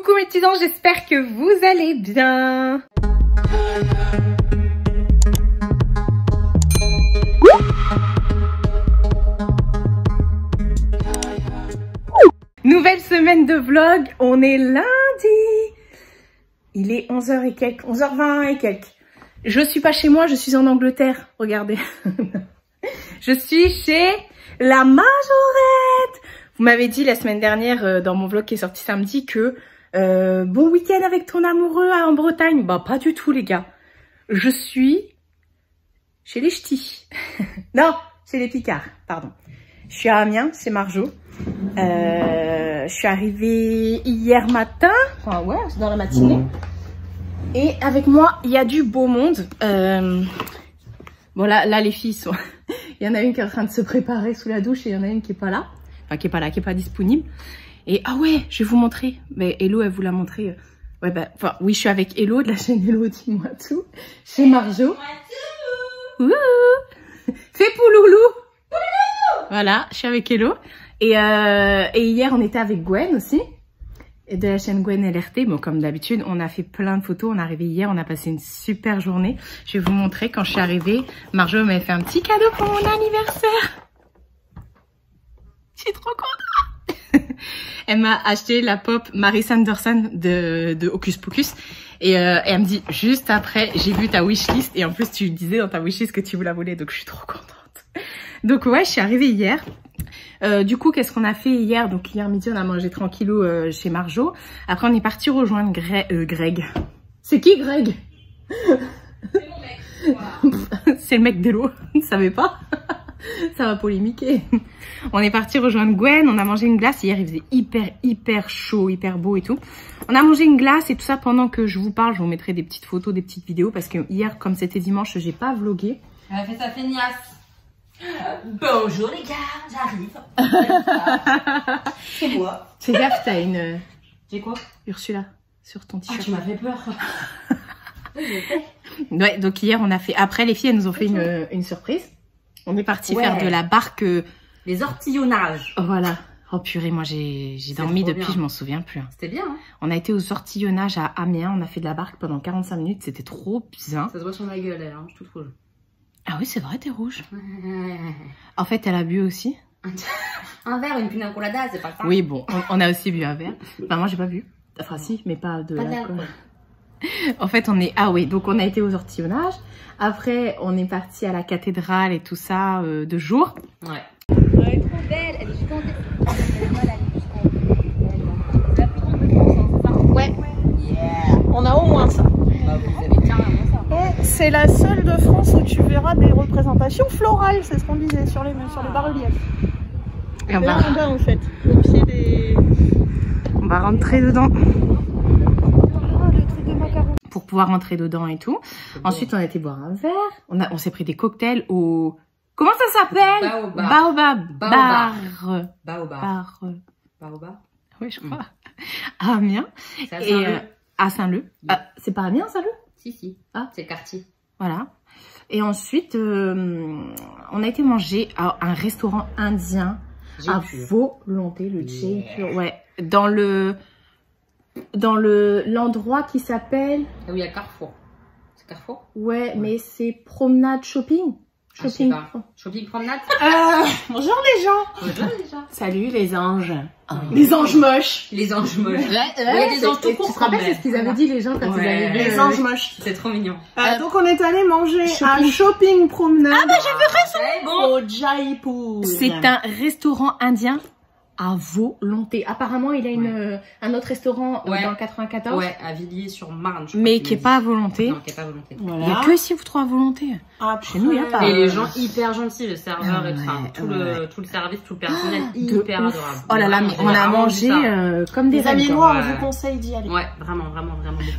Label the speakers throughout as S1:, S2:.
S1: Coucou mes petits anges, j'espère que vous allez bien. Nouvelle semaine de vlog, on est lundi. Il est 11h et quelques, 11h20 et quelques. Je suis pas chez moi, je suis en Angleterre, regardez. Je suis chez la Majorette. Vous m'avez dit la semaine dernière dans mon vlog qui est sorti samedi que bon week-end avec ton amoureux en Bretagne. Bah pas du tout les gars. Je suis chez les ch'tis. Non, chez les Picards, pardon. Je suis à Amiens, c'est Marjo. Je suis arrivée hier matin. Enfin ouais, c'est dans la matinée. Et avec moi, il y a du beau monde. Bon là les filles sont... Il y en a une qui est en train de se préparer sous la douche et il y en a une qui est pas là. Enfin, qui est pas là, qui est pas disponible. Et ah ouais, je vais vous montrer. Mais Hello, elle vous l'a montré. Ouais, bah, enfin, oui, je suis avec Hello de la chaîne Hello, dis-moi tout. Chez Marjo. Ouh. Fais pouloulou. Voilà, je suis avec Hello. Et hier, on était avec Gwen aussi. Et de la chaîne Gwen LRT. Bon, comme d'habitude, on a fait plein de photos. On est arrivé hier, on a passé une super journée. Je vais vous montrer quand je suis arrivée. Marjo m'avait fait un petit cadeau pour mon anniversaire. Je suis trop contente. Elle m'a acheté la pop Mary Sanderson de Hocus Pocus. Et elle me dit, juste après, j'ai vu ta wishlist. Et en plus, tu disais dans ta wishlist que tu vous la voulais. Donc, je suis trop contente. Donc, ouais, je suis arrivée hier. Du coup, qu'est-ce qu'on a fait hier? Donc, hier midi, on a mangé tranquillou chez Marjo. Après, on est parti rejoindre Greg. C'est qui, Greg?
S2: C'est mon mec. Wow.
S1: C'est le mec d'Hello. Vous ne savez pas? Ça va polémiquer. On est parti rejoindre Gwen, on a mangé une glace. Hier, il faisait hyper chaud, hyper beau et tout. On a mangé une glace et tout ça pendant que je vous parle. Je vous mettrai des petites photos, des petites vidéos parce que hier, comme c'était dimanche, j'ai pas vlogué.
S2: Elle a fait sa feignasse. Bonjour les gars, j'arrive. C'est moi.
S1: Fais gaffe, t'as une...
S2: J'ai quoi?
S1: Ursula sur ton t-shirt.
S2: Ah, tu m'as fait peur.
S1: Ouais, donc hier, on a fait... Après, les filles, elles nous ont fait une surprise. On est parti faire de la barque...
S2: Les ortillonnages.
S1: Voilà. Oh purée, moi j'ai dormi depuis, bien. Je m'en souviens plus.
S2: C'était bien. Hein,
S1: on a été aux ortillonnages à Amiens, on a fait de la barque pendant 45 minutes, c'était trop bien. Ça
S2: se voit sur ma gueule, elle, hein, je suis toute rouge.
S1: Ah oui, c'est vrai, t'es rouge. En fait, elle a bu aussi.
S2: Un verre, une pina colada, c'est pas ça.
S1: Oui, bon, on a aussi bu un verre. Enfin, moi j'ai pas bu. Enfin si, mais pas de l'alcool. En fait, on est... Ah oui, donc on a été aux ortillonnages. Après, on est parti à la cathédrale et tout ça de jour.
S2: Ouais.
S3: Elle est trop belle, elle est gigantesque. C'est la plus grande de France, c'est ça?
S4: Ouais. Yeah. On a au moins ça.
S3: Bah, vous avez carrément ça.
S4: C'est la seule de France où tu verras des représentations florales, c'est ce qu'on disait sur les bas-reliefs.
S1: Et on
S4: là, on va en fait, au pied des...
S1: On va rentrer dedans.
S4: Ah, le truc de macarons.
S1: Pour pouvoir rentrer dedans et tout. Ensuite, on a été boire un verre. On s'est pris des cocktails au... Comment ça s'appelle? Baobab.
S2: Baobab.
S1: Oui, je crois. À Amiens.
S2: Et
S1: à Saint-Leu. Ah, c'est pas Amiens, Saint-Leu?
S2: Si.
S1: Ah.
S2: C'est le quartier.
S1: Voilà. Et ensuite, on a été manger à un restaurant indien à volonté, le Jaipur. Ouais. Dans l'endroit qui s'appelle...
S2: Là où il y a Carrefour. C'est Carrefour?
S1: Ouais, mais c'est promenade shopping.
S2: Shopping. Shopping promenade.
S4: Bonjour les gens.
S2: Bonjour les gens.
S1: Salut les anges.
S4: Les anges moches.
S2: Les anges moches.
S1: Ouais,
S2: des anges tout
S1: tu te rappelles, c'est ce qu'ils avaient dit les gens quand ils avaient vu
S4: les anges moches.
S2: C'est trop mignon.
S4: Donc on est allé manger à Shopping Promenade.
S1: Ah bah j'ai vu
S2: Bon.
S4: Au Jaipur.
S1: C'est un restaurant indien à volonté. Apparemment, il a un autre restaurant dans le 94.
S2: Ouais, à Villiers-sur-Marne.
S1: Mais qui est pas à volonté.
S2: Non, qui est pas à volonté.
S1: Voilà. Il n'y a que ici ou trois à volonté. Chez nous, il n'y a pas.
S2: Et les gens hyper gentils, le serveur et tout le service, tout le personnel hyper adorable.
S1: Oh là là, mais on a mangé comme des
S4: amis noirs, on vous conseille d'y aller.
S2: Ouais, vraiment.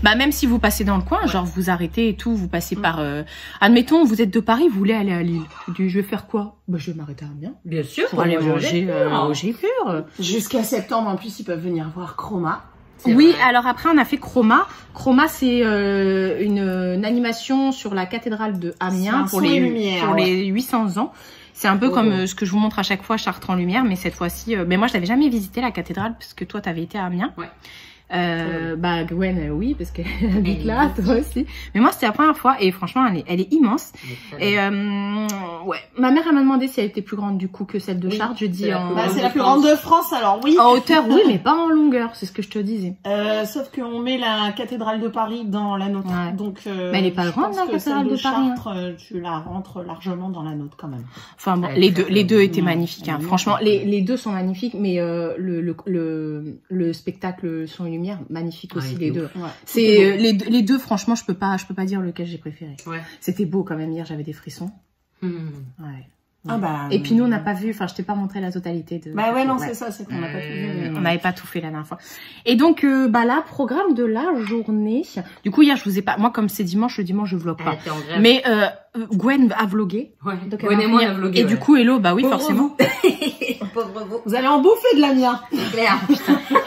S1: Bah même si vous passez dans le coin, genre vous arrêtez et tout, vous passez par... Admettons, vous êtes de Paris, vous voulez aller à Lille. Vous dites, je vais faire quoi? Bah je vais m'arrêter à Amiens.
S2: Bien sûr.
S1: Pour aller manger au Jaipur.
S4: Jusqu'à septembre, en plus, ils peuvent venir voir Chroma.
S1: Oui, alors après, on a fait Chroma. Chroma, c'est une animation sur la cathédrale de Amiens pour les 800 ans. C'est un peu comme ce que je vous montre à chaque fois, Chartres en lumière, mais cette fois-ci... mais moi, je n'avais jamais visité la cathédrale, parce que toi, tu avais été à Amiens.
S2: Ouais.
S1: Bah Gwen, oui, parce qu'elle habite là, toi aussi. Mais moi, c'était la première fois et franchement, elle est immense. Et ouais, ma mère elle m'a demandé si elle était plus grande du coup que celle de Chartres. Je dis
S4: c'est la plus grande de France, alors oui.
S1: En hauteur, oui, mais pas en longueur, c'est ce que je te disais.
S4: Sauf qu'on met la cathédrale de Paris dans la nôtre.
S1: Ouais.
S4: Donc,
S1: mais elle est pas grande, la cathédrale de Paris.
S4: Chartres, tu la rentres largement dans la nôtre quand même.
S1: Enfin bon, les deux étaient magnifiques. Hein. Franchement, les deux sont magnifiques, mais le spectacle son et lumière, magnifique aussi les deux.
S4: Ouais.
S1: C'est les deux, franchement, je peux pas dire lequel j'ai préféré.
S2: Ouais.
S1: C'était beau quand même hier, j'avais des frissons. Ouais.
S4: Ah bah,
S1: et puis nous, on n'a pas vu, enfin, je t'ai pas montré la totalité de.
S4: Bah ouais, non, c'est ça, c'est qu'on n'a pas tout vu.
S1: On n'avait pas tout fait la dernière fois. Et donc, bah là, programme de la journée. Du coup, hier, je vous ai pas. Moi, comme c'est dimanche, le dimanche, je vlog pas. Mais Gwen a vlogué.
S2: Ouais.
S1: Donc,
S2: Gwen et moi, on a vlogué.
S1: Et du coup, Hello, bah oui,
S2: pauvre
S1: forcément.
S2: Pauvre vous.
S4: Vous allez en bouffer de la mienne.
S2: C'est clair.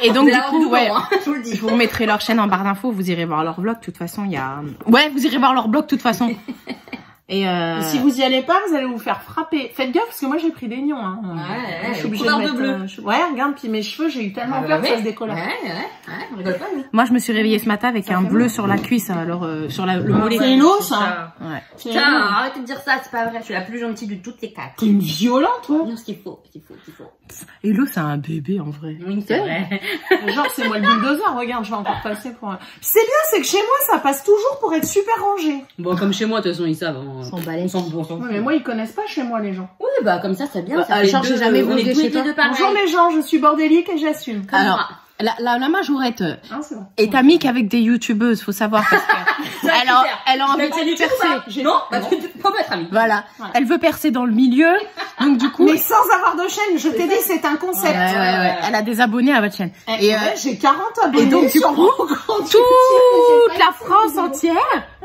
S1: Et donc, du coup,
S2: ouais.
S1: je vous le dis. Je vous remettrai leur chaîne en barre d'infos. Vous irez voir leur vlog. De toute façon, il y a. Ouais, vous irez voir leur blog. De toute façon. Et
S4: si vous y allez pas, vous allez vous faire frapper. Faites gaffe parce que moi j'ai pris des nions. Hein.
S2: Ouais,
S4: je suis obligée de mettre
S2: bleu.
S4: Ouais, regarde, puis mes cheveux, j'ai eu tellement peur que ça se décolle.
S2: Ouais, on rigole pas. Nous.
S1: Moi, je me suis réveillée ce matin avec un bleu sur la cuisse, alors sur le mollet.
S4: C'est Hello, ça.
S1: Ouais.
S2: Putain, arrêtez de dire ça, c'est pas vrai. Je suis la plus gentille de toutes les quatre.
S4: T'es une violente, toi.
S2: Non, ce qu'il faut.
S1: Hello, c'est un bébé en vrai.
S2: Oui, c'est vrai.
S4: Genre, c'est moi le bulldozer. Regarde, je vais encore passer pour. C'est bien, c'est que chez moi, ça passe toujours pour être super rangé.
S2: Bon, comme chez moi, de toute façon, ils savent. On
S1: s'en balèque.
S4: Ouais, mais moi, ils connaissent pas chez moi, les gens.
S2: Oui, bah comme ça, c'est bien. Ça
S1: genre, j'ai jamais vlogué chez toi.
S4: Bonjour les gens, je suis bordélique et j'assume.
S1: Alors, la majorette
S4: bon.
S1: est amie qu'avec des youtubeuses, faut savoir, parce que elle a envie de percer.
S2: Non, bah tu peux pas être amie.
S1: Voilà, elle veut percer dans le milieu, donc du coup.
S4: Mais sans avoir de chaîne, je t'ai dit, c'est un concept.
S1: Ouais. Elle a des abonnés à votre chaîne.
S4: Et j'ai 40 abonnés.
S1: Et donc du coup, toute la France entière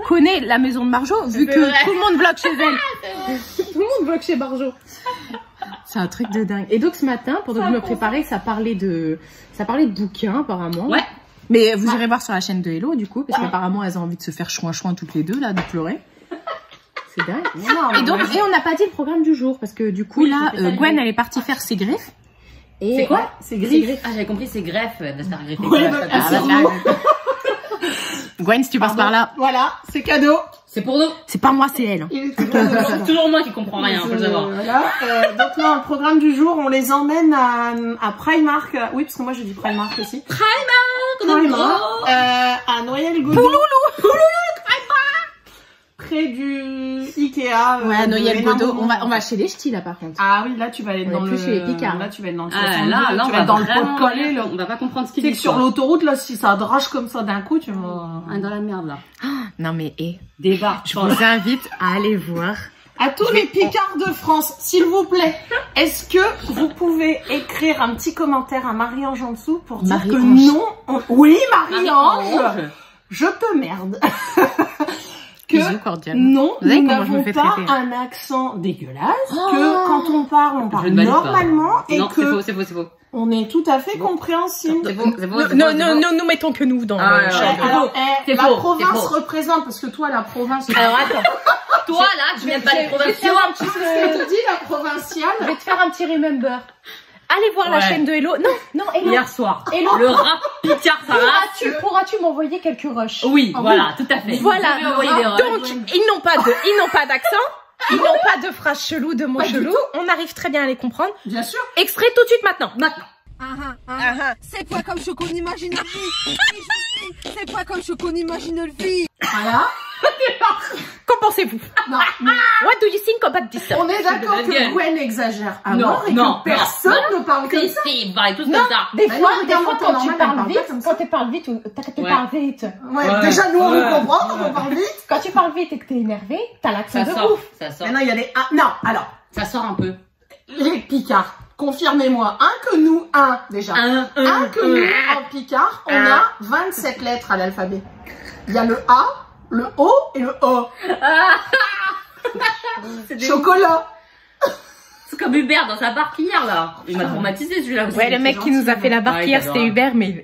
S1: connaît la maison de Marjo, vu que tout le monde vlog chez elle. Tout le monde vlog chez Marjo. C'est un truc de dingue. Et donc ce matin, pendant que je me préparais, ça parlait de bouquins apparemment. Ouais. Mais vous irez voir sur la chaîne de Hello du coup, parce qu'apparemment elles ont envie de se faire chouin toutes les deux là, de pleurer. C'est dingue. Et donc on n'a pas dit le programme du jour parce que du coup là, Gwen elle est partie faire ses greffes.
S2: C'est quoi?
S4: C'est griffes.
S2: Ah j'avais compris, c'est greffe de se faire greffer.
S4: Gwen,
S1: si tu passes par là.
S4: Voilà, c'est cadeau.
S2: C'est pour nous.
S1: C'est pas moi, c'est elle.
S2: C'est toujours moi qui comprends rien, faut le savoir.
S4: Voilà. Donc non, le programme du jour, on les emmène à Primark. Oui, parce que moi je dis Primark aussi. Primark. À Noyelles-Godeau. Pouloulou. Près du Ikea.
S1: Ouais, à Noyelles-Godeau. On va chez les ch'tis là par contre.
S4: Ah oui, là tu vas aller dans le.
S1: Chez les Picards.
S4: Là tu vas être dans le.
S2: Là
S4: tu vas être dans le pot collé.
S2: On va pas comprendre ce qu'il
S4: dit.
S2: C'est
S4: que sur l'autoroute là, si ça drache comme ça d'un coup, tu vas.
S2: Dans la merde là.
S1: Non mais
S2: débat.
S1: Je vous invite à aller voir.
S4: À tous les Picards de France, s'il vous plaît, est-ce que vous pouvez écrire un petit commentaire à Marie-Ange en dessous pour dire que non. Oui, Marie-Ange, je te merde. Que non, nous n'avons pas un accent dégueulasse, que quand on parle normalement et que
S2: c'est faux.
S4: On est tout à fait compréhensible.
S1: Non, nous mettons que nous dans le chat.
S4: Alors, la province représente, parce que toi, la province...
S2: Alors attends, toi là, tu viens pas des provinciaux.
S4: Ce que je te dis, la provinciale...
S1: Je vais te faire un petit remember. Allez voir la chaîne de Hello. Non, Hello.
S2: Hier soir.
S1: Hello.
S2: Le rap Picard, ça va.
S1: Pourras-tu m'envoyer quelques rushs?
S2: Oui, voilà, tout à fait.
S1: Voilà. Donc, ils n'ont pas d'accent. Ils n'ont pas de phrases cheloues, de mots chelous. On arrive très bien à les comprendre.
S4: Bien sûr.
S1: Extrait tout de suite maintenant.
S5: C'est pas comme ce qu'on imagine le vie. C'est pas comme ce qu'on imagine le vie.
S4: Voilà.
S1: Qu'en pensez-vous?
S4: Non, mais
S1: what do you think about this?
S4: On est d'accord que Gwen exagère à mort et que personne ne parle comme ça.
S1: Des fois, quand tu parles vite, quand tu parles vite, tu parles vite.
S4: Ouais, déjà nous on nous comprend quand on parle vite.
S1: Quand tu parles vite et que t'es énervé, t'as l'accent de ouf.
S2: Ça sort.
S4: Maintenant il y a les non, alors
S2: ça sort un peu.
S4: Les Picards. Confirmez-moi, déjà. Que nous, en Picard, on a 27 lettres à l'alphabet. Il y a le A, le O et le O. Chocolat.
S2: C'est comme Hubert dans sa barque hier, là. Il m'a traumatisé, celui-là aussi.
S1: Ouais, le mec qui nous a fait la barque hier, c'était Hubert, mais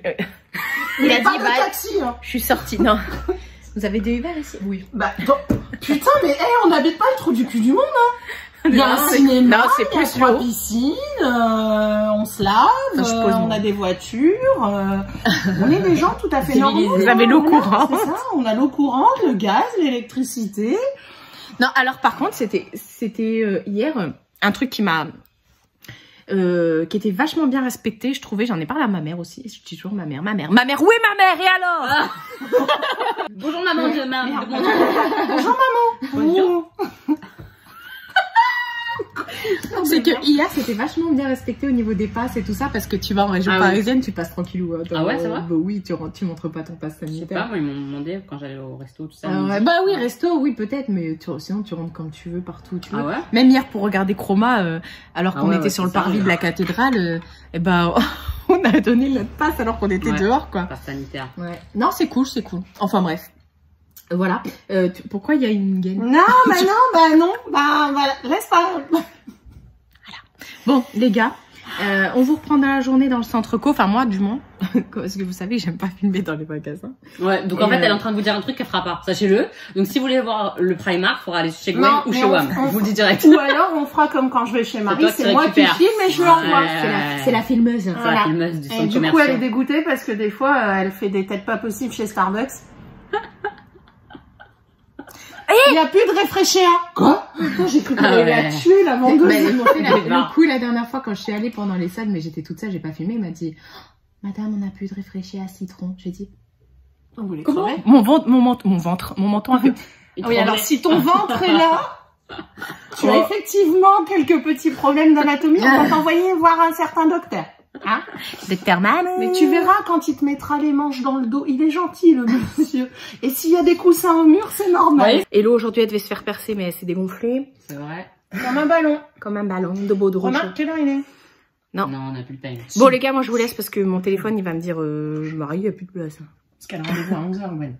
S4: il a dit, taxi, hein.
S1: Je suis sortie, non. Vous avez des Uber ici? Oui.
S4: Bah, putain, mais on n'habite pas le trou du cul du monde, hein. Il y a un cinéma,
S1: non, c'est
S4: il y a
S1: plus
S4: 3
S1: l'eau.
S4: piscines, on se lave,
S1: Non, je pose
S4: on
S1: mon-
S4: a des voitures, on est des gens tout à fait
S2: Civilisés.
S4: normaux.
S1: Vous avez l'eau
S4: Voilà,
S1: courante.
S4: c'est ça, on a l'eau courante, le gaz, l'électricité.
S1: Non, alors par contre, c'était hier un truc qui m'a qui était vachement bien respecté, je trouvais. J'en ai parlé à ma mère aussi. Je dis toujours ma mère, où est ma mère? Et alors?
S2: Bonjour maman de maman.
S4: Bonjour maman.
S2: Bonjour.
S1: C'est que hier, c'était vachement bien respecté au niveau des passes et tout ça, parce que tu vas en région
S2: Ah oui.
S1: parisienne, tu passes tranquillou. Hein,
S2: Ah ouais, c'est vrai?
S1: Bah oui, tu montres pas ton passe
S2: Je sais
S1: sanitaire.
S2: pas, moi ils m'ont demandé quand j'allais au resto, tout ça.
S1: Ah ouais, bah oui, resto, oui, peut-être, mais sinon tu rentres comme tu veux, partout où tu veux.
S2: Ah ouais?
S1: Même hier pour regarder Chroma, alors
S2: Ah
S1: qu'on
S2: ouais,
S1: était
S2: ouais,
S1: sur le
S2: c'est ça,
S1: parvis
S2: ouais.
S1: de la cathédrale, et ben on a donné notre passe alors qu'on était
S2: Ouais.
S1: dehors, quoi.
S2: Passe sanitaire.
S1: Ouais. Non, c'est cool, c'est cool. Enfin bref. Voilà. Pourquoi il y a une gaine?
S4: Non, bah voilà, laisse pas.
S1: Bon, les gars, on vous reprend dans la journée dans le centre co. Enfin moi, du moins, parce que vous savez, j'aime pas filmer dans les magasins.
S2: Ouais, donc
S1: Et
S2: en fait elle est en train de vous dire un truc qu'elle fera pas, sachez-le. Donc si vous voulez voir le Primark, il faudra aller chez Gwen
S4: Non,
S2: ou
S4: mais
S2: chez
S4: on-
S2: WAM.
S4: on-
S2: Je vous le dis direct.
S4: Ou alors on fera comme quand je vais chez Marie,
S2: toi qui
S4: c'est moi qui
S2: récupères.
S4: filme et je lui envoie.
S2: Ouais.
S1: C'est la filmeuse.
S2: C'est
S4: Voilà.
S2: la filmeuse du
S4: Et
S2: centre
S4: du coup, elle est
S2: commercial.
S4: dégoûtée parce que des fois, elle fait des têtes pas possibles chez Starbucks. Il n'y a plus de réfléchir. Quoi? Putain, j'ai cru qu'on
S2: Ah
S4: allait
S2: ouais.
S4: la tuer, la vendeuse.
S1: Mais ils m'ont fait
S2: Elle est barre.
S1: le coup la dernière fois quand je suis allée pendant les salles, mais j'étais toute seule, j'ai pas filmé. Il m'a dit, oh, madame, on a plus de réfléchir à citron. J'ai dit,
S4: Vous voulez
S2: Comment
S4: crever?
S1: mon menton a fait.
S2: Il
S4: Oui,
S2: te
S4: alors
S2: rendrait-
S4: si ton ventre est là, tu as
S1: Oh.
S4: effectivement quelques petits problèmes d'anatomie, on va t'envoyer voir un certain docteur. Hein?
S1: Docteur Man.
S4: Mais tu verras quand il te mettra les manches dans le dos, il est gentil le monsieur. Et s'il y a des coussins au mur, c'est normal.
S2: Ouais.
S1: Hello, aujourd'hui elle devait se faire percer, mais elle s'est dégonflée.
S2: C'est vrai.
S4: Comme un ballon.
S1: Comme un ballon de beau de rocher.
S4: Remarque, quelle heure il est?
S1: Non.
S2: Non, on n'a plus le time.
S1: Bon les gars, moi je vous laisse parce que mon téléphone il va me dire Marie, il n'y a plus de place.
S4: Parce qu'elle a rendez-vous à 11h, Gwen.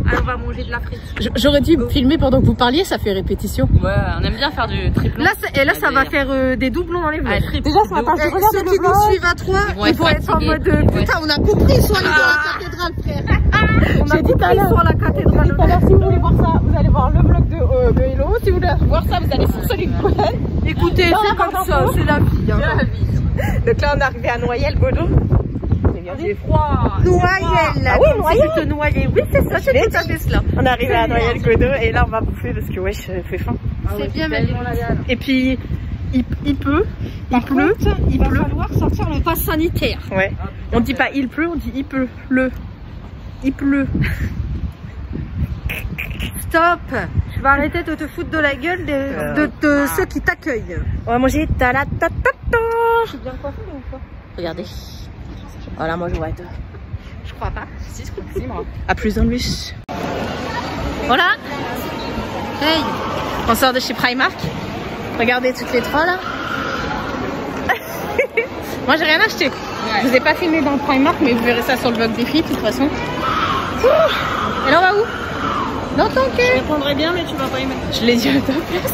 S1: Alors on va manger de la frite. J'aurais dû filmer pendant que vous parliez, ça fait répétition.
S2: Ouais, on aime bien faire du triplon.
S1: Là ça va faire des doublons dans les vlogs.
S2: Déjà ce matin,
S5: Ceux qui nous suivent à 3, ils vont être en mode putain, on a compris, ils sont allés voir la cathédrale, frère.
S1: J'ai dit tout à l'heure sur la cathédrale. Si vous voulez voir ça, vous allez voir le vlog de Hello. Si vous voulez voir ça, vous allez sur celui de Gwen.
S5: Écoutez, c'est comme ça, c'est la vie. Hein.
S1: Donc là on est arrivé à Noyelles-Godot.
S2: J'ai froid.
S5: Noyelles, là.
S1: Ah oui, Noyelles.
S5: C'est plutôt noyer. Oui, c'est ça, c'est tout à fait cela.
S1: On est arrivé à Noyelles-Godot et là on va bouffer parce que wesh, ça fait faim.
S5: C'est bien, mais
S1: Et puis il pleut, il pleut, il
S5: va
S1: pleut.
S5: falloir sortir le pass sanitaire.
S1: Ouais. On dit pas il pleut, on dit il pleut. Il pleut.
S5: Stop. Tu vas arrêter de te foutre de la gueule de ceux qui t'accueillent.
S1: On va manger ta la ta ta ta.
S5: Je suis bien coiffée ou quoi?
S1: Regardez. Voilà, moi je vois être.
S5: Je crois pas.
S2: Si, je crois que si, moi.
S1: À plus dans le bus. Voilà. Hey. On sort de chez Primark. Regardez toutes les trois là. Moi j'ai rien acheté. Je vous ai pas filmé dans le Primark, mais vous verrez ça sur le vlog des filles de toute façon. Ouh. Et là on va où? Dans ton cul.
S2: Je répondrai bien, mais tu vas pas aimer.
S1: Je l'ai dit à ta place.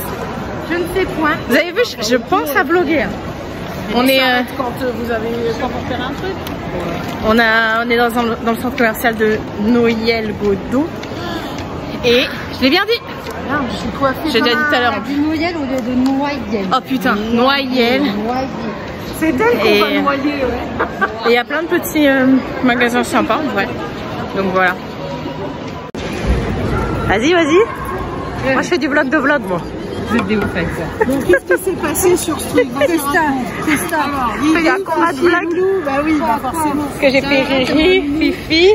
S5: Je ne sais point.
S1: Vous avez vu, je pense à vlogger. On est,
S4: Quand vous avez pas pour faire un truc.
S1: on est dans le centre commercial de Noyelles-Godot. Et je l'ai bien dit.
S5: Non, je suis coiffée.
S1: J'ai déjà dit tout à l'heure.
S5: Du Noyelles au lieu de Noyelles.
S1: Oh putain, Noyelles.
S5: Noyelles.
S4: C'est elle qu'on
S1: Et-
S4: va noyer, ouais.
S1: Et il y a plein de petits magasins sympas, ouais. Donc voilà. Vas-y, vas-y. Moi je fais du vlog de vlog, moi. Vous êtes des ouf avec ça.
S4: Donc qu'est-ce qui s'est passé sur ce truc?
S5: C'est ça. C'est ça.
S1: Il y a un combat de blagues.
S4: Loulou, bah oui, bah forcément.
S1: Parce que j'ai fait Riri, Fifi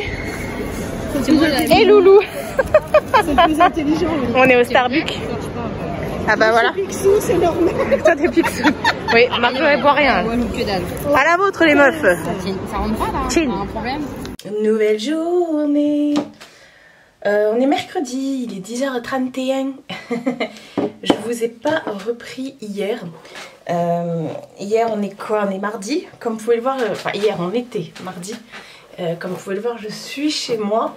S1: et Loulou.
S4: C'est plus intelligent.
S1: On est au Starbucks. Ah bah voilà.
S4: Picsou, c'est normal.
S1: Toi t'es Picsou. Oui, Marjo elle boit rien.
S3: Ouais, que dalle.
S1: À la vôtre les meufs.
S3: Ça rentre pas là,
S1: Chin.
S3: un problème.
S1: Nouvelle journée. On est mercredi, il est 10h31. Je vous ai pas repris hier. Hier on est quoi? On est mardi. Comme vous pouvez le voir, enfin hier on était mardi. Comme vous pouvez le voir, je suis chez moi.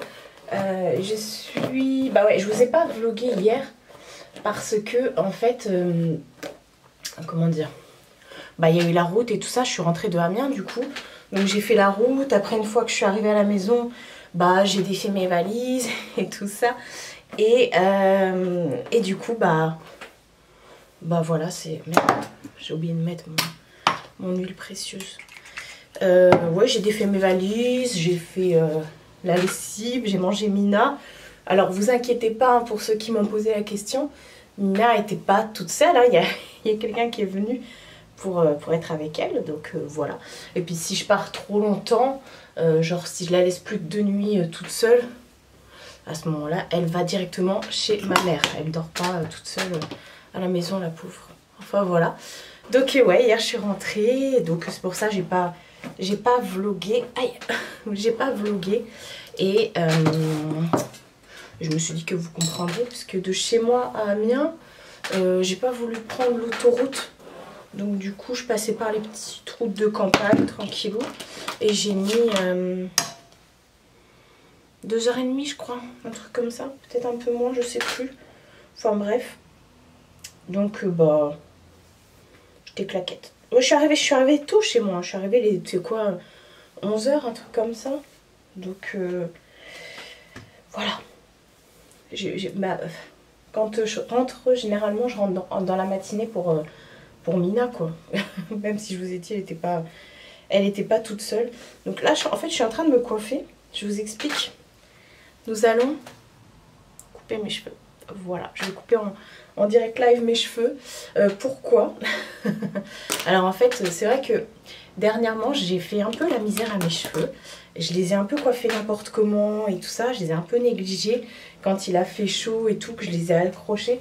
S1: Bah ouais, je vous ai pas vlogué hier parce que en fait, comment dire? Bah il y a eu la route et tout ça. Je suis rentrée de Amiens du coup. Donc j'ai fait la route. Après une fois que je suis arrivée à la maison, bah j'ai défait mes valises et tout ça. Et du coup, bah voilà, c'est... Merde, j'ai oublié de mettre mon huile précieuse. Ouais, j'ai défait mes valises, j'ai fait la lessive, j'ai mangé Mina. Alors, vous inquiétez pas, hein, pour ceux qui m'ont posé la question, Mina n'était pas toute seule, hein. Il y a quelqu'un qui est venu pour être avec elle, donc voilà. Et puis si je pars trop longtemps, genre si je la laisse plus de 2 nuits toute seule, à ce moment-là, elle va directement chez ma mère. Elle ne dort pas toute seule à la maison, la pauvre. Enfin voilà. Donc ouais, hier je suis rentrée, donc c'est pour ça j'ai pas vlogué. Aïe, j'ai pas vlogué. Et je me suis dit que vous comprendrez, parce que de chez moi à Amiens, j'ai pas voulu prendre l'autoroute. Donc du coup, je passais par les petites routes de campagne, tranquillou. Et j'ai mis 2h30, je crois. Un truc comme ça. Peut-être un peu moins, je sais plus. Enfin bref. Donc, bah, j'étais claquette. Ouais, je suis arrivée tôt chez moi. Je suis arrivée, tu sais quoi, 11h, un truc comme ça. Donc, voilà. Quand je rentre, généralement, je rentre dans la matinée pour Mina, quoi. Même si je vous ai dit, elle était pas toute seule. Donc là, en fait, je suis en train de me coiffer. Je vous explique. Nous allons couper mes cheveux. Voilà, je vais couper en direct live mes cheveux. Pourquoi? Alors en fait, c'est vrai que dernièrement, j'ai fait un peu la misère à mes cheveux. Je les ai un peu coiffés n'importe comment et tout ça. Je les ai un peu négligés quand il a fait chaud et tout, que je les ai accrochés.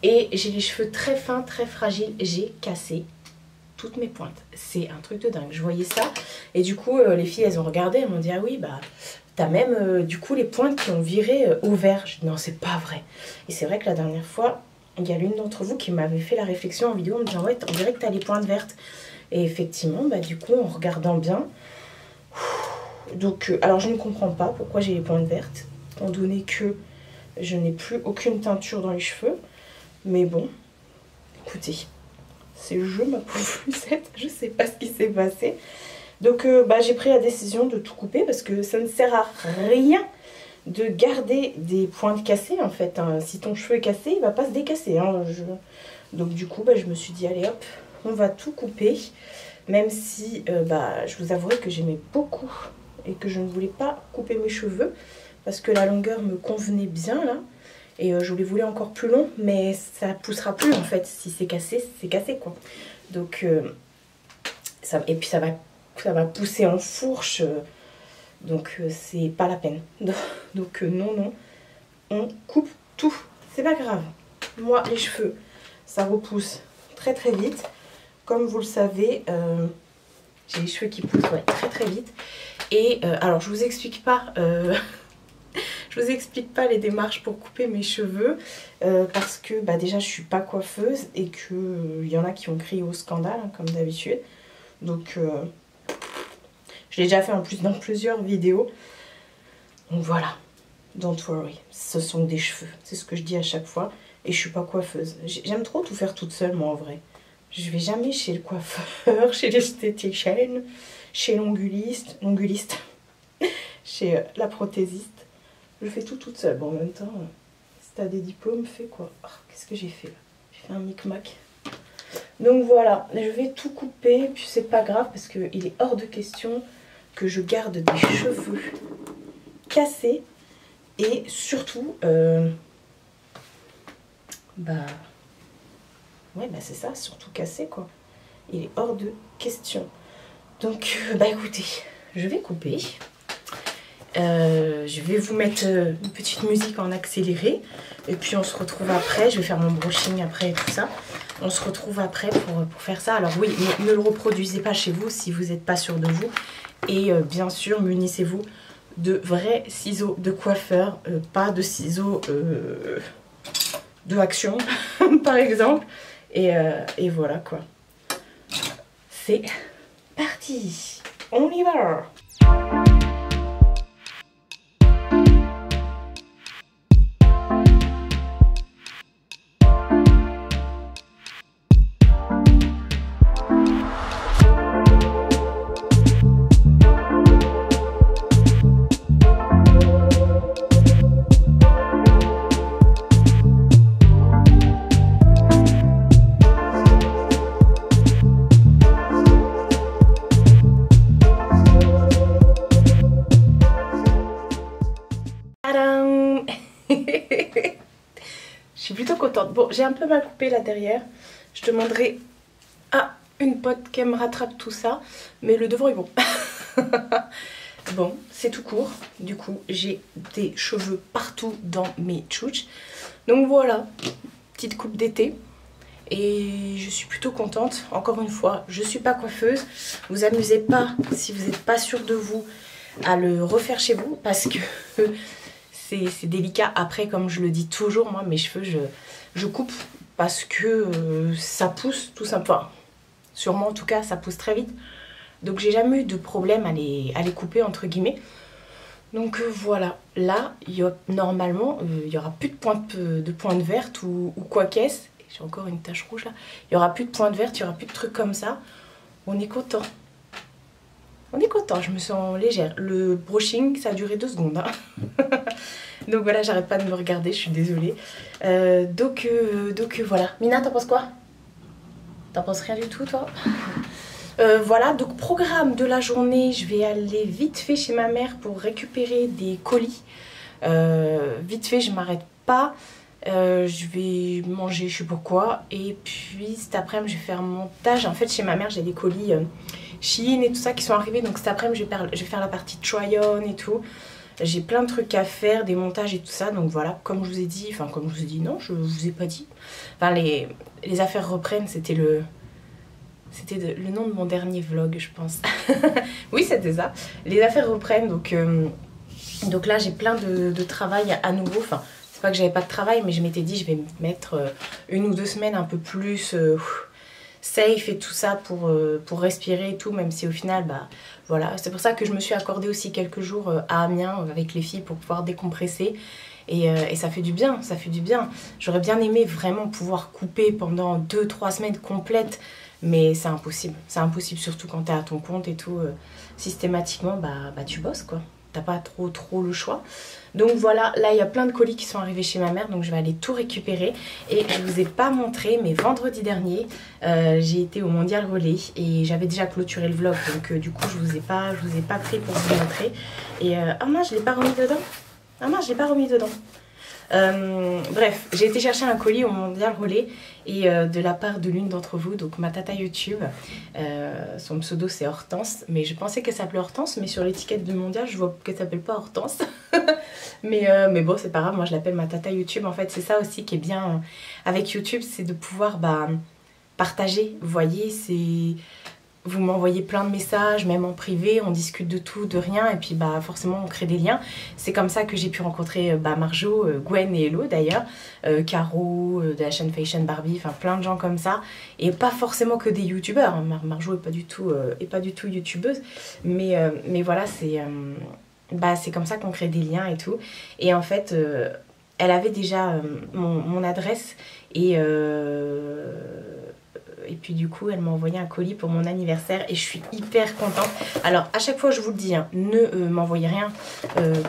S1: Et j'ai les cheveux très fins, très fragiles. J'ai cassé toutes mes pointes. C'est un truc de dingue. Je voyais ça. Et du coup, les filles, elles ont regardé. Elles m'ont dit, ah oui, bah, t'as même, du coup, les pointes qui ont viré au vert. Je dis, non, c'est pas vrai. Et c'est vrai que la dernière fois, il y a l'une d'entre vous qui m'avait fait la réflexion en vidéo en me disant, ouais, on dirait que t'as les pointes vertes. Et effectivement, bah, du coup, en regardant bien... Donc, alors je ne comprends pas pourquoi j'ai les pointes vertes. Étant donné que je n'ai plus aucune teinture dans les cheveux. Mais bon, écoutez, c'est le jeu, ma pauvre Lucette, je sais pas ce qui s'est passé. Donc bah, j'ai pris la décision de tout couper parce que ça ne sert à rien de garder des pointes cassées en fait. Hein. Si ton cheveu est cassé, il va pas se décasser. Hein. Donc du coup, bah, je me suis dit, allez hop, on va tout couper. Même si bah, je vous avouerai que j'aimais beaucoup et que je ne voulais pas couper mes cheveux parce que la longueur me convenait bien là. Et je les voulais encore plus long, mais ça poussera plus en fait. Si c'est cassé quoi. Donc, et puis ça va pousser en fourche. Donc c'est pas la peine. Donc non, on coupe tout. C'est pas grave. Moi, les cheveux, ça repousse très très vite. Comme vous le savez, j'ai les cheveux qui poussent ouais, très très vite. Et alors je vous explique pas... Je vous explique pas les démarches pour couper mes cheveux parce que bah, déjà je suis pas coiffeuse et que y en a qui ont crié au scandale hein, comme d'habitude. Donc je l'ai déjà fait en plus dans plusieurs vidéos. Donc voilà, don't worry, ce sont des cheveux, c'est ce que je dis à chaque fois. Et je suis pas coiffeuse. J'aime trop tout faire toute seule moi en vrai. Je vais jamais chez le coiffeur, chez l'esthéticienne, chez l'onguliste, chez la prothésiste. Je fais tout toute seule. Bon, en même temps, si t'as des diplômes, fais quoi. Oh, qu'est-ce que j'ai fait là? J'ai fait un micmac. Donc voilà, je vais tout couper. Puis c'est pas grave parce qu'il est hors de question que je garde des cheveux cassés. Et surtout, bah c'est ça, surtout cassé quoi. Il est hors de question. Donc, bah écoutez, je vais couper. Je vais vous mettre une petite musique en accéléré et puis on se retrouve après. Je vais faire mon brushing après et tout ça. On se retrouve après pour faire ça. Alors oui, ne le reproduisez pas chez vous si vous n'êtes pas sûr de vous. Et bien sûr, munissez-vous de vrais ciseaux de coiffeur, pas de ciseaux de action par exemple. Et voilà quoi. C'est parti. On y va. contente. Bon, j'ai un peu mal coupé là derrière. Je demanderai à une pote qu'elle me rattrape tout ça. Mais le devant est bon. Bon, c'est tout court. Du coup, j'ai des cheveux partout dans mes tchouches. Donc voilà, petite coupe d'été. Et je suis plutôt contente. Encore une fois, je suis pas coiffeuse. Vous amusez pas, si vous n'êtes pas sûr de vous, à le refaire chez vous. Parce que c'est délicat. Après, comme je le dis toujours, moi, mes cheveux, je coupe. Parce que ça pousse tout simplement. Enfin, sûrement en tout cas, ça pousse très vite. Donc j'ai jamais eu de problème à les couper entre guillemets. Donc voilà, là normalement il n'y aura plus de pointe verte ou quoi qu'est-ce. J'ai encore une tache rouge là. Il n'y aura plus de pointe verte, il n'y aura plus de trucs comme ça. On est content. On est content, je me sens légère. Le brushing ça a duré 2 secondes. Hein. Donc voilà, j'arrête pas de me regarder, je suis désolée. Donc voilà. Mina, t'en penses quoi? T'en penses rien du tout toi? Voilà, donc programme de la journée, je vais aller vite fait chez ma mère pour récupérer des colis. Vite fait, je m'arrête pas. Je vais manger, je sais pas quoi. Et puis cet après-midi, je vais faire un montage. En fait, chez ma mère, j'ai des colis Shein et tout ça qui sont arrivés. Donc cet après-midi, je vais faire la partie try-on et tout. J'ai plein de trucs à faire, des montages et tout ça. Donc voilà, comme je vous ai dit, enfin comme je vous ai dit, non, je vous ai pas dit. Enfin, les affaires reprennent, c'était le nom de mon dernier vlog, je pense. Oui, c'était ça. Les affaires reprennent, donc là, j'ai plein de travail à nouveau. Enfin, c'est pas que j'avais pas de travail, mais je m'étais dit, je vais me mettre 1 ou 2 semaines un peu plus safe et tout ça pour respirer et tout, même si au final, bah voilà. C'est pour ça que je me suis accordé aussi quelques jours à Amiens avec les filles pour pouvoir décompresser. Et ça fait du bien, ça fait du bien. J'aurais bien aimé vraiment pouvoir couper pendant 2-3 semaines complètes. Mais c'est impossible surtout quand t'es à ton compte et tout, systématiquement bah tu bosses quoi, t'as pas trop le choix. Donc voilà, là il y a plein de colis qui sont arrivés chez ma mère, donc je vais aller tout récupérer. Et je vous ai pas montré, mais vendredi dernier, j'ai été au Mondial Relais et j'avais déjà clôturé le vlog, donc du coup je vous ai pas pris pour vous montrer. Et ah mince, je l'ai pas remis dedans. Ah mince, je l'ai pas remis dedans. Bref, j'ai été chercher un colis au Mondial Relais et de la part de l'une d'entre vous, donc ma tata YouTube, son pseudo c'est Hortense, mais je pensais qu'elle s'appelait Hortense, mais sur l'étiquette du Mondial je vois qu'elle s'appelle pas Hortense. mais bon, c'est pas grave, moi je l'appelle ma tata YouTube. En fait c'est ça aussi qui est bien avec YouTube, c'est de pouvoir partager, vous voyez, vous m'envoyez plein de messages, même en privé, on discute de tout, de rien, et puis bah forcément on crée des liens. C'est comme ça que j'ai pu rencontrer Marjo, Gwen et Hello d'ailleurs, Caro de la chaîne Fashion Barbie, enfin plein de gens comme ça, et pas forcément que des youtubeurs. Marjo est pas du tout youtubeuse, mais voilà, c'est comme ça qu'on crée des liens et tout. Et en fait, elle avait déjà mon adresse et puis du coup elle m'a envoyé un colis pour mon anniversaire et je suis hyper contente. Alors à chaque fois je vous le dis, hein, ne m'envoyez rien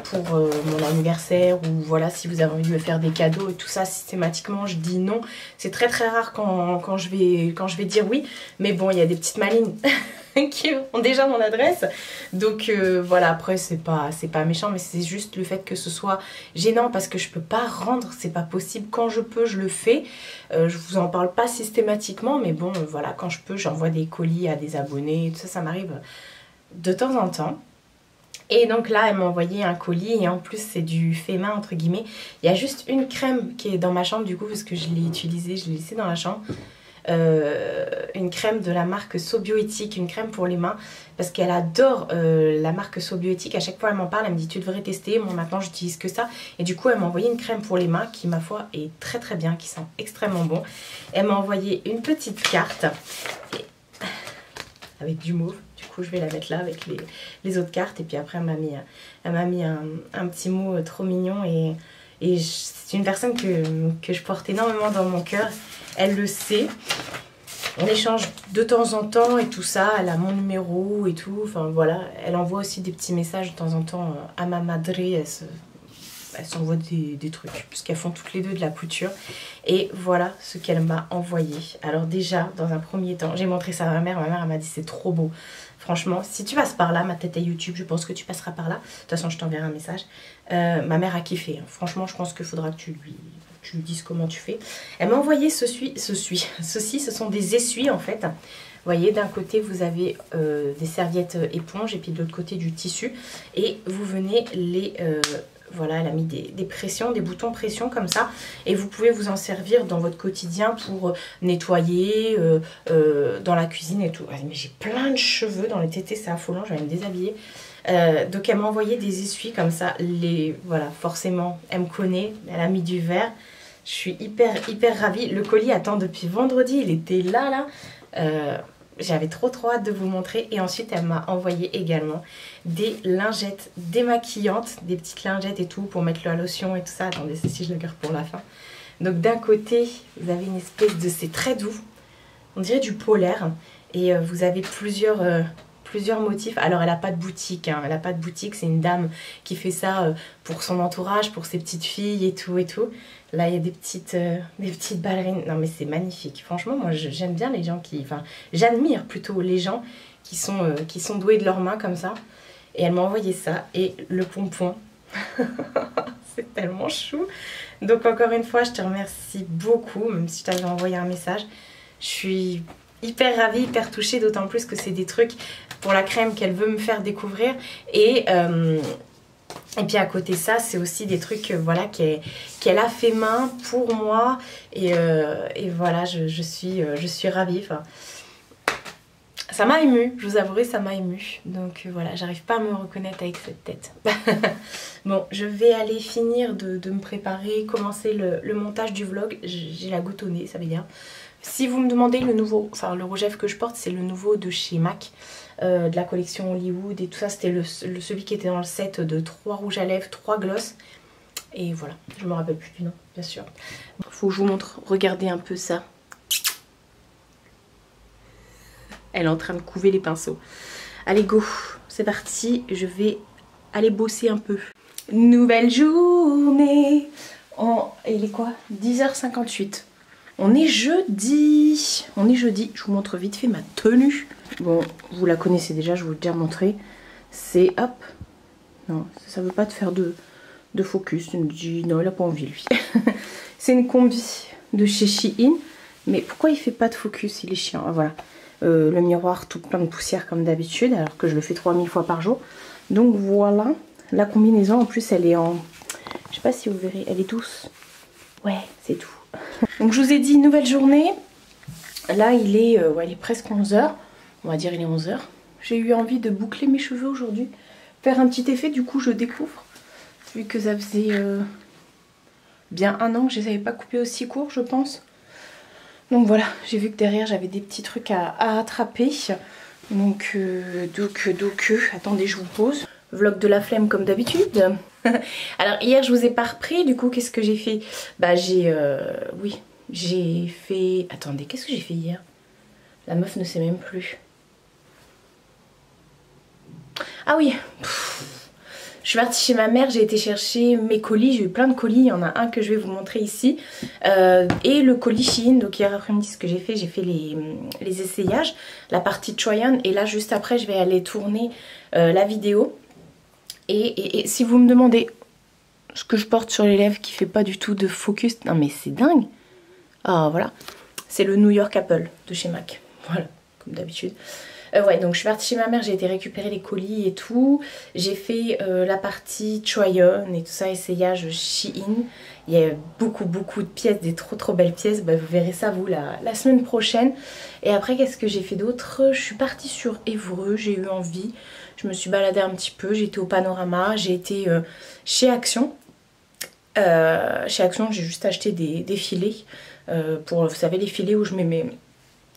S1: pour mon anniversaire, ou voilà, si vous avez envie de me faire des cadeaux et tout ça, systématiquement je dis non. C'est très rare quand je vais dire oui, mais bon, il y a des petites malines qui ont déjà mon adresse, donc voilà. Après c'est pas méchant, mais c'est juste le fait que ce soit gênant parce que je peux pas rendre, c'est pas possible. Quand je peux, je le fais. Je vous en parle pas systématiquement, mais bon voilà, quand je peux, j'envoie des colis à des abonnés, tout ça, ça m'arrive de temps en temps. Et donc là elle m'a envoyé un colis et en plus c'est du fait main entre guillemets. Il y a juste une crème qui est dans ma chambre du coup parce que je l'ai utilisée, je l'ai laissée dans la chambre. Une crème de la marque Sobioéthique, une crème pour les mains, parce qu'elle adore la marque Sobioéthique. À chaque fois elle m'en parle, elle me dit tu devrais tester. Moi maintenant j'utilise que ça, et du coup elle m'a envoyé une crème pour les mains qui ma foi est très bien, qui sent extrêmement bon. Elle m'a envoyé une petite carte avec du mauve, du coup je vais la mettre là avec les autres cartes, et puis après elle m'a mis un petit mot trop mignon, et c'est une personne que je porte énormément dans mon cœur. Elle le sait. On échange de temps en temps et tout ça. Elle a mon numéro et tout. Enfin voilà. Elle envoie aussi des petits messages de temps en temps à ma madre. Elle s'envoie des trucs, puisqu'elles font toutes les deux de la couture. Et voilà ce qu'elle m'a envoyé. Alors déjà, dans un premier temps, j'ai montré ça à ma mère. Ma mère elle m'a dit c'est trop beau. Franchement, si tu passes par là, ma tête à YouTube, je pense que tu passeras par là. De toute façon, je t'enverrai un message. Ma mère a kiffé. Franchement, je pense qu'il faudra que tu tu lui dises comment tu fais. Elle m'a envoyé ceci, ce sont des essuies en fait. Vous voyez, d'un côté vous avez des serviettes éponges et puis de l'autre côté du tissu. Et vous venez les... voilà, elle a mis des pressions, des boutons pression comme ça. Et vous pouvez vous en servir dans votre quotidien pour nettoyer, dans la cuisine et tout. Mais j'ai plein de cheveux dans les tétés, c'est affolant, je vais me déshabiller. Donc elle m'a envoyé des essuies comme ça. Voilà, forcément, elle me connaît, elle a mis du vert. Je suis hyper ravie. Le colis attend depuis vendredi, il était là. J'avais trop hâte de vous montrer. Et ensuite elle m'a envoyé également des lingettes démaquillantes, des petites lingettes et tout pour mettre la lotion et tout ça. Attendez, ceci je le garde pour la fin. Donc d'un côté vous avez une espèce de... c'est très doux, on dirait du polaire. Et vous avez plusieurs motifs. Alors elle n'a pas de boutique, hein. Elle n'a pas de boutique, c'est une dame qui fait ça pour son entourage, pour ses petites filles et tout. Là il y a des petites ballerines. Non mais c'est magnifique. Franchement moi j'aime bien les gens qui... Enfin j'admire plutôt les gens qui sont doués de leurs mains comme ça. Et elle m'a envoyé ça et le pompon. C'est tellement chou. Donc encore une fois je te remercie beaucoup, même si je t'avais envoyé un message. Je suis hyper ravie, hyper touchée, d'autant plus que c'est des trucs pour la crème qu'elle veut me faire découvrir. Et puis à côté de ça, c'est aussi des trucs voilà, qu'elle a fait main pour moi. Et voilà, je suis ravie. Enfin, ça m'a émue, je vous avouerai, ça m'a émue. Donc voilà, j'arrive pas à me reconnaître avec cette tête. Bon, je vais aller finir de me préparer, commencer le montage du vlog. J'ai la goutte au nez, ça va bien. Si vous me demandez le nouveau, enfin le rouge à lèvres que je porte, c'est le nouveau de chez MAC, de la collection Hollywood et tout ça. C'était celui qui était dans le set de 3 rouges à lèvres, 3 gloss. Et voilà, je me rappelle plus du nom, bien sûr. Faut que je vous montre, regardez un peu ça. Elle est en train de couver les pinceaux. Allez go, c'est parti, je vais aller bosser un peu. Nouvelle journée. Il est quoi? 10h58. On est jeudi. Je vous montre vite fait ma tenue. Bon, vous la connaissez déjà, je vous l'ai déjà montré. C'est hop. Non, ça veut pas te faire de focus. Il me dit non, il a pas envie lui. C'est une combi de chez Shein. Mais pourquoi il fait pas de focus? Il est chiant. Ah, voilà. Le miroir tout plein de poussière comme d'habitude, alors que je le fais 3000 fois par jour. Donc voilà. La combinaison en plus elle est en... Je sais pas si vous verrez, elle est douce. Ouais, c'est tout. Donc je vous ai dit nouvelle journée. Là il est, ouais, il est presque 11h. On va dire il est 11h. J'ai eu envie de boucler mes cheveux aujourd'hui. Faire un petit effet, du coup je découvre. Vu que ça faisait bien 1 an que je les avais pas coupés aussi courts je pense. Donc voilà, j'ai vu que derrière j'avais des petits trucs à attraper. Donc attendez, je vous pose. Vlog de la flemme comme d'habitude. Alors hier je vous ai pas repris, du coup qu'est-ce que j'ai fait? Bah j'ai fait... Attendez, qu'est-ce que j'ai fait hier? La meuf ne sait même plus. Ah oui, je suis partie chez ma mère, j'ai été chercher mes colis, j'ai eu plein de colis, il y en a un que je vais vous montrer ici. Et le colis Shein, donc hier après-midi ce que j'ai fait les essayages, la partie try-on, et là juste après je vais aller tourner la vidéo. Et si vous me demandez ce que je porte sur les lèvres qui fait pas du tout de focus, non mais c'est dingue. Ah voilà, c'est le New York Apple de chez MAC, voilà, comme d'habitude. Ouais, donc je suis partie chez ma mère, j'ai été récupérer les colis et tout. J'ai fait la partie try-on et tout ça, essayage Shein. Il y a beaucoup de pièces, des trop belles pièces. Bah, vous verrez ça vous la semaine prochaine. Et après qu'est-ce que j'ai fait d'autre? Je suis partie sur Évreux, j'ai eu envie. Je me suis baladée un petit peu, j'ai été au Panorama, j'ai été chez Action. Chez Action j'ai juste acheté des filets. Pour, vous savez, les filets où je mets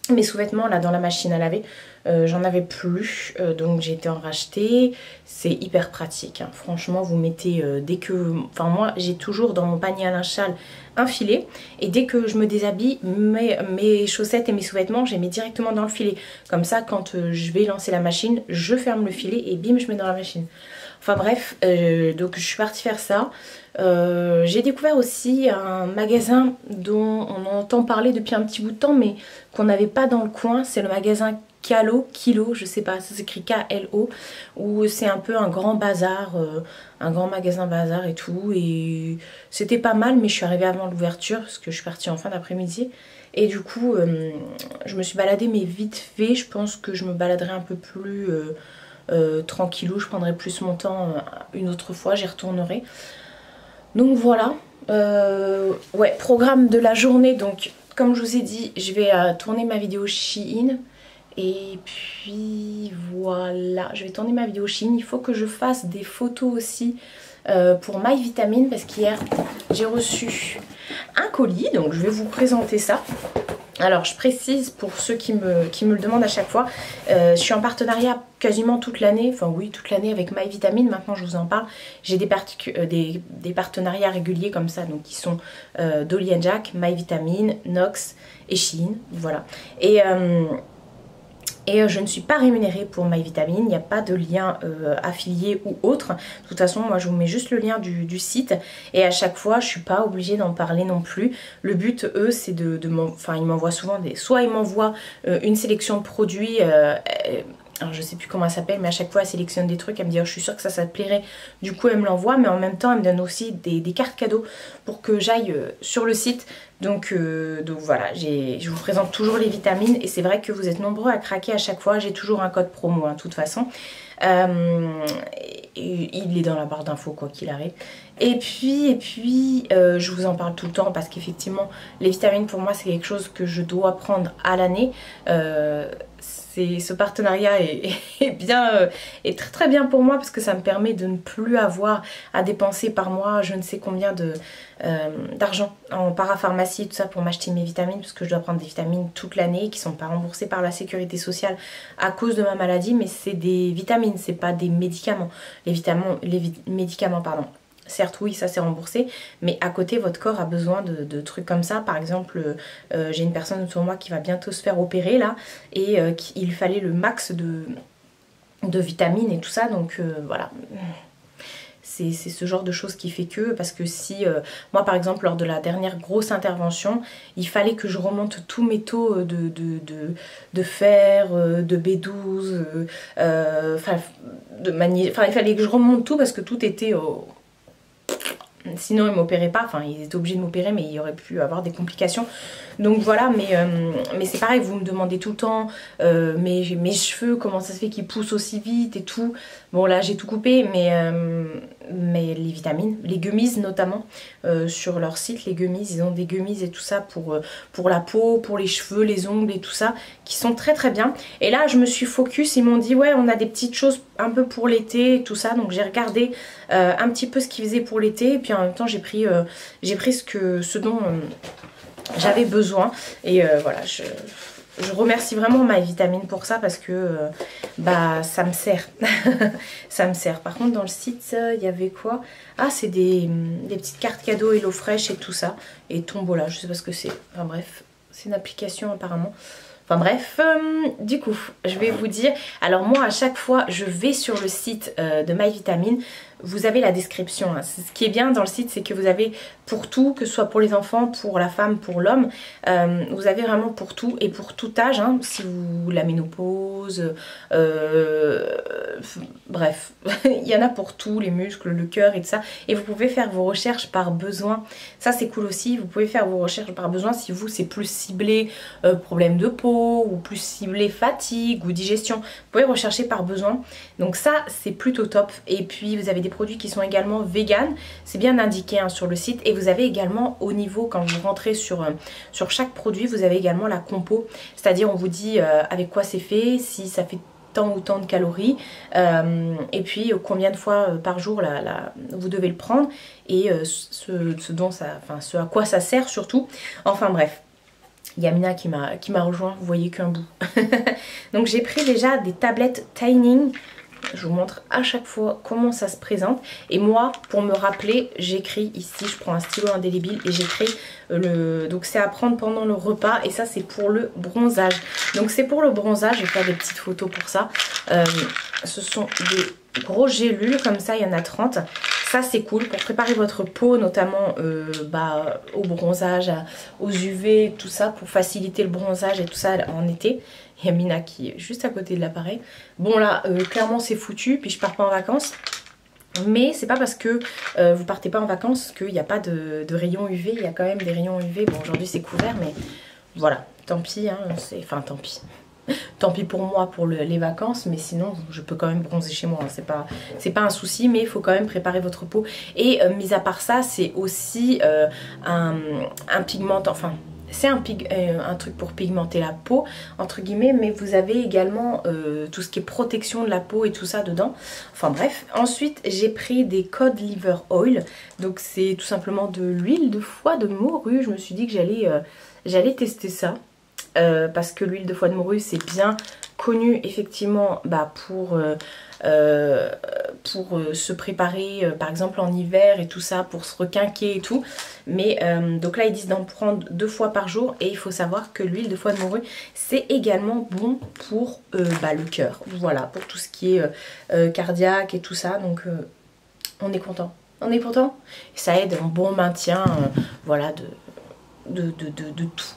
S1: mes sous-vêtements là dans la machine à laver. J'en avais plus, donc j'ai été en racheter. C'est hyper pratique, hein. Franchement vous mettez dès que... Enfin moi j'ai toujours dans mon panier à linge sale un filet. Et dès que je me déshabille, mes chaussettes et mes sous-vêtements, je les mets directement dans le filet. Comme ça quand je vais lancer la machine, je ferme le filet et bim, je mets dans la machine. Enfin bref, donc je suis partie faire ça. J'ai découvert aussi un magasin dont on entend parler depuis un petit bout de temps mais qu'on n'avait pas dans le coin. C'est le magasin Kilo, je sais pas, ça s'écrit K-L-O, où c'est un peu un grand bazar, un grand magasin bazar et tout, et c'était pas mal, mais je suis arrivée avant l'ouverture parce que je suis partie en fin d'après-midi, et du coup je me suis baladée mais vite fait. Je pense que je me baladerai un peu plus tranquillou, je prendrai plus mon temps une autre fois, j'y retournerai. Donc voilà, ouais, programme de la journée. Donc comme je vous ai dit, je vais tourner ma vidéo Shein. Et puis voilà, je vais tourner ma vidéo Shein. Il faut que je fasse des photos aussi pour My Vitamine, parce qu'hier j'ai reçu un colis, donc je vais vous présenter ça. Alors je précise pour ceux qui me le demandent à chaque fois, je suis en partenariat quasiment toute l'année, enfin oui toute l'année avec My Vitamine, maintenant je vous en parle. J'ai des partenariats réguliers comme ça, donc qui sont Dolly & Jack, My Vitamine, Nox et Shein, voilà. Et je ne suis pas rémunérée pour My Vitamine, il n'y a pas de lien affilié ou autre. De toute façon, moi je vous mets juste le lien du site, et à chaque fois je suis pas obligée d'en parler non plus. Le but, eux, c'est enfin ils m'envoient souvent soit ils m'envoient une sélection de produits, alors je sais plus comment elle s'appelle, mais à chaque fois elle sélectionne des trucs, elle me dit oh, je suis sûre que ça te plairait, du coup elle me l'envoie, mais en même temps elle me donne aussi des cartes cadeaux pour que j'aille sur le site. Donc voilà, je vous présente toujours les vitamines, et c'est vrai que vous êtes nombreux à craquer à chaque fois. J'ai toujours un code promo de toute façon, il est dans la barre d'infos quoi qu'il arrive. Et puis je vous en parle tout le temps parce qu'effectivement les vitamines pour moi c'est quelque chose que je dois prendre à l'année. Ce partenariat est très très bien pour moi, parce que ça me permet de ne plus avoir à dépenser par mois je ne sais combien d'argent en parapharmacie, tout ça pour m'acheter mes vitamines, parce que je dois prendre des vitamines toute l'année qui sont pas remboursées par la sécurité sociale à cause de ma maladie, mais c'est des vitamines, c'est pas des médicaments. Les médicaments pardon. Certes oui, ça c'est remboursé, mais à côté votre corps a besoin de trucs comme ça. Par exemple, j'ai une personne autour de moi qui va bientôt se faire opérer là, et il fallait le max de vitamines et tout ça, donc voilà. C'est ce genre de choses qui fait que, parce que si, moi par exemple lors de la dernière grosse intervention, il fallait que je remonte tous mes taux de fer, de B12, enfin il fallait que je remonte tout, parce que tout était sinon ils m'opéraient pas, enfin ils étaient obligés de m'opérer, mais il y aurait pu avoir des complications. Donc voilà, mais c'est pareil, vous me demandez tout le temps mes cheveux, comment ça se fait qu'ils poussent aussi vite et tout. Bon là j'ai tout coupé, mais les vitamines, les gummies notamment, sur leur site, les gummies, ils ont des gummies et tout ça pour la peau, pour les cheveux, les ongles et tout ça, qui sont très très bien. Et là je me suis focus, ils m'ont dit ouais on a des petites choses un peu pour l'été et tout ça, donc j'ai regardé un petit peu ce qu'ils faisaient pour l'été, et puis en même temps j'ai pris ce dont j'avais besoin, et voilà, je remercie vraiment My Vitamine pour ça, parce que bah ça me sert. Ça me sert. Par contre dans le site il y avait quoi? Ah c'est des petites cartes cadeaux HelloFresh et tout ça, et Tombola, je sais pas ce que c'est, enfin bref, c'est une application apparemment. Enfin bref, du coup, je vais vous dire, alors moi à chaque fois je vais sur le site de My Vitamine, vous avez la description, hein. Ce qui est bien dans le site, c'est que vous avez pour tout, que ce soit pour les enfants, pour la femme, pour l'homme, vous avez vraiment pour tout et pour tout âge, hein, si vous la ménopause, bref, il y en a pour tout, les muscles, le cœur et tout ça, et vous pouvez faire vos recherches par besoin, ça c'est cool aussi, vous pouvez faire vos recherches par besoin si vous c'est plus ciblé problème de peau, ou plus ciblé fatigue ou digestion, vous pouvez rechercher par besoin, donc ça c'est plutôt top. Et puis vous avez des produits qui sont également vegan, c'est bien indiqué hein, sur le site, et vous avez également au niveau, quand vous rentrez sur chaque produit, vous avez également la compo, c'est-à-dire on vous dit avec quoi c'est fait, si ça fait tant ou tant de calories, et puis combien de fois par jour vous devez le prendre, et ce à quoi ça sert surtout, enfin bref. Il y a Mina qui m'a rejoint, vous voyez qu'un bout. Donc j'ai pris déjà des tablettes Tining. Je vous montre à chaque fois comment ça se présente. Et moi, pour me rappeler, j'écris ici, je prends un stylo indélébile et j'écris donc c'est à prendre pendant le repas, et ça c'est pour le bronzage. Donc c'est pour le bronzage, je vais faire des petites photos pour ça. Ce sont des grosses gélules comme ça, il y en a 30. Ça c'est cool pour préparer votre peau, notamment au bronzage, aux UV, tout ça, pour faciliter le bronzage et tout ça en été. Il y a Mina qui est juste à côté de l'appareil. Bon là, clairement c'est foutu, puis je pars pas en vacances. Mais c'est pas parce que vous partez pas en vacances qu'il n'y a pas de rayons UV. Il y a quand même des rayons UV. Bon, aujourd'hui c'est couvert, mais voilà, tant pis, hein, enfin tant pis. Tant pis pour moi pour les vacances, mais sinon je peux quand même bronzer chez moi, hein. C'est pas un souci, mais il faut quand même préparer votre peau. Et mis à part ça, c'est aussi un pigmentant, enfin c'est un truc pour pigmenter la peau entre guillemets, mais vous avez également tout ce qui est protection de la peau et tout ça dedans. Enfin bref, ensuite j'ai pris des cod liver oil, donc c'est tout simplement de l'huile de foie de morue. Je me suis dit que j'allais tester ça. Parce que l'huile de foie de morue c'est bien connu effectivement pour se préparer par exemple en hiver et tout ça, pour se requinquer et tout. Mais donc là ils disent d'en prendre 2 fois par jour, et il faut savoir que l'huile de foie de morue c'est également bon pour le cœur, voilà, pour tout ce qui est cardiaque et tout ça. Donc on est content, on est content, ça aide en bon maintien voilà de tout.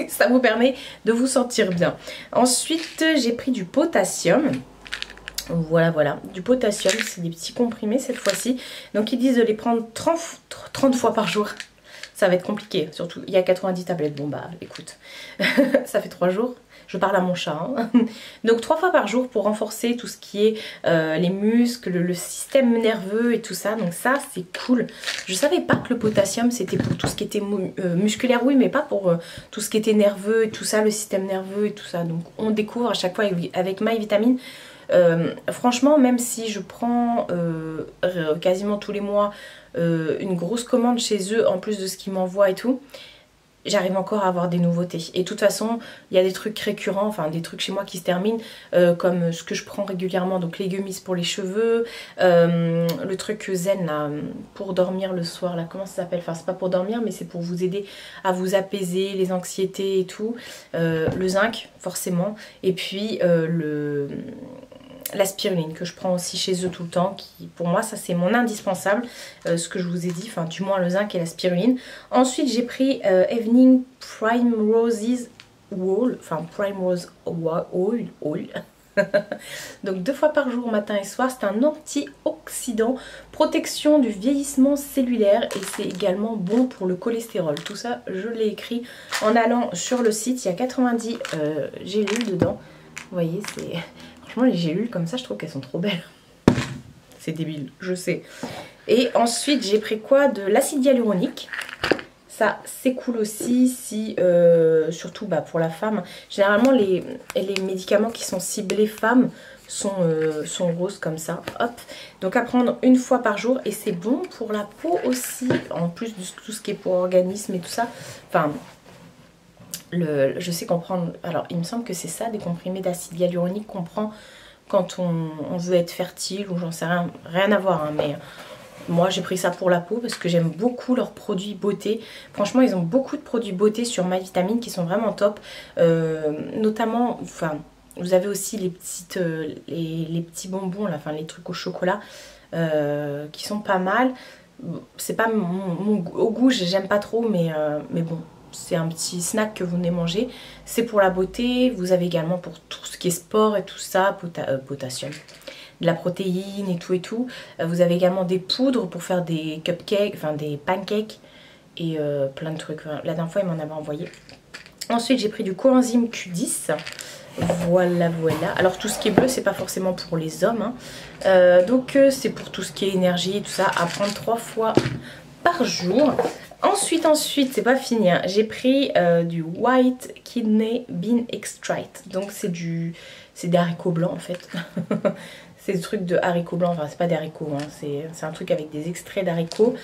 S1: Ça vous permet de vous sentir bien. Ensuite j'ai pris du potassium. Voilà, du potassium, c'est des petits comprimés cette fois-ci. Donc ils disent de les prendre 30 fois par jour. Ça va être compliqué, surtout il y a 90 tablettes. Bon bah écoute, ça fait 3 jours. Je parle à mon chat, hein. Donc 3 fois par jour pour renforcer tout ce qui est les muscles, le système nerveux et tout ça. Donc ça c'est cool. Je savais pas que le potassium c'était pour tout ce qui était musculaire, oui, mais pas pour tout ce qui était nerveux et tout ça, le système nerveux et tout ça. Donc on découvre à chaque fois avec My Vitamine. Franchement, même si je prends quasiment tous les mois une grosse commande chez eux, en plus de ce qu'ils m'envoient et tout, j'arrive encore à avoir des nouveautés. Et de toute façon, il y a des trucs récurrents, enfin des trucs chez moi qui se terminent, comme ce que je prends régulièrement, donc les gummies pour les cheveux, le truc zen là, pour dormir le soir, là, comment ça s'appelle? Enfin c'est pas pour dormir, mais c'est pour vous aider à vous apaiser les anxiétés et tout. Le zinc, forcément, et puis la spiruline que je prends aussi chez eux tout le temps, qui pour moi ça c'est mon indispensable, ce que je vous ai dit, enfin du moins le zinc et la spiruline. Ensuite j'ai pris Evening Prime Roses Oil, enfin Prime Rose Oil. Donc 2 fois par jour, matin et soir. C'est un antioxydant, protection du vieillissement cellulaire, et c'est également bon pour le cholestérol. Tout ça je l'ai écrit en allant sur le site. Il y a 90 gélules dedans, vous voyez, c'est... Franchement les gélules comme ça je trouve qu'elles sont trop belles. C'est débile, je sais. Et ensuite j'ai pris quoi? De l'acide hyaluronique. Ça c'est cool aussi, si surtout pour la femme. Généralement les médicaments qui sont ciblés femmes sont roses comme ça. Hop. Donc à prendre 1 fois par jour, et c'est bon pour la peau aussi, en plus de tout ce qui est pour organisme et tout ça. Enfin... je sais qu'on prend, alors il me semble que c'est ça, des comprimés d'acide hyaluronique qu'on prend quand on veut être fertile, ou j'en sais rien à voir, hein, mais moi j'ai pris ça pour la peau parce que j'aime beaucoup leurs produits beauté. Franchement ils ont beaucoup de produits beauté sur My Vitamine qui sont vraiment top, notamment, enfin vous avez aussi les petits bonbons là, enfin les trucs au chocolat qui sont pas mal. C'est pas au goût, j'aime pas trop, mais bon, c'est un petit snack que vous venez manger. C'est pour la beauté. Vous avez également pour tout ce qui est sport et tout ça, potassium, de la protéine et tout. Vous avez également des poudres pour faire des cupcakes, enfin des pancakes et plein de trucs. La dernière fois il m'en avait envoyé. Ensuite j'ai pris du coenzyme Q10. Voilà. Alors tout ce qui est bleu c'est pas forcément pour les hommes, hein. Donc c'est pour tout ce qui est énergie et tout ça, à prendre 3 fois par jour. Ensuite, c'est pas fini, hein. J'ai pris du White Kidney Bean Extract. Donc c'est des haricots blancs en fait. C'est des trucs de haricots blancs, enfin c'est pas des haricots, hein. C'est un truc avec des extraits d'haricots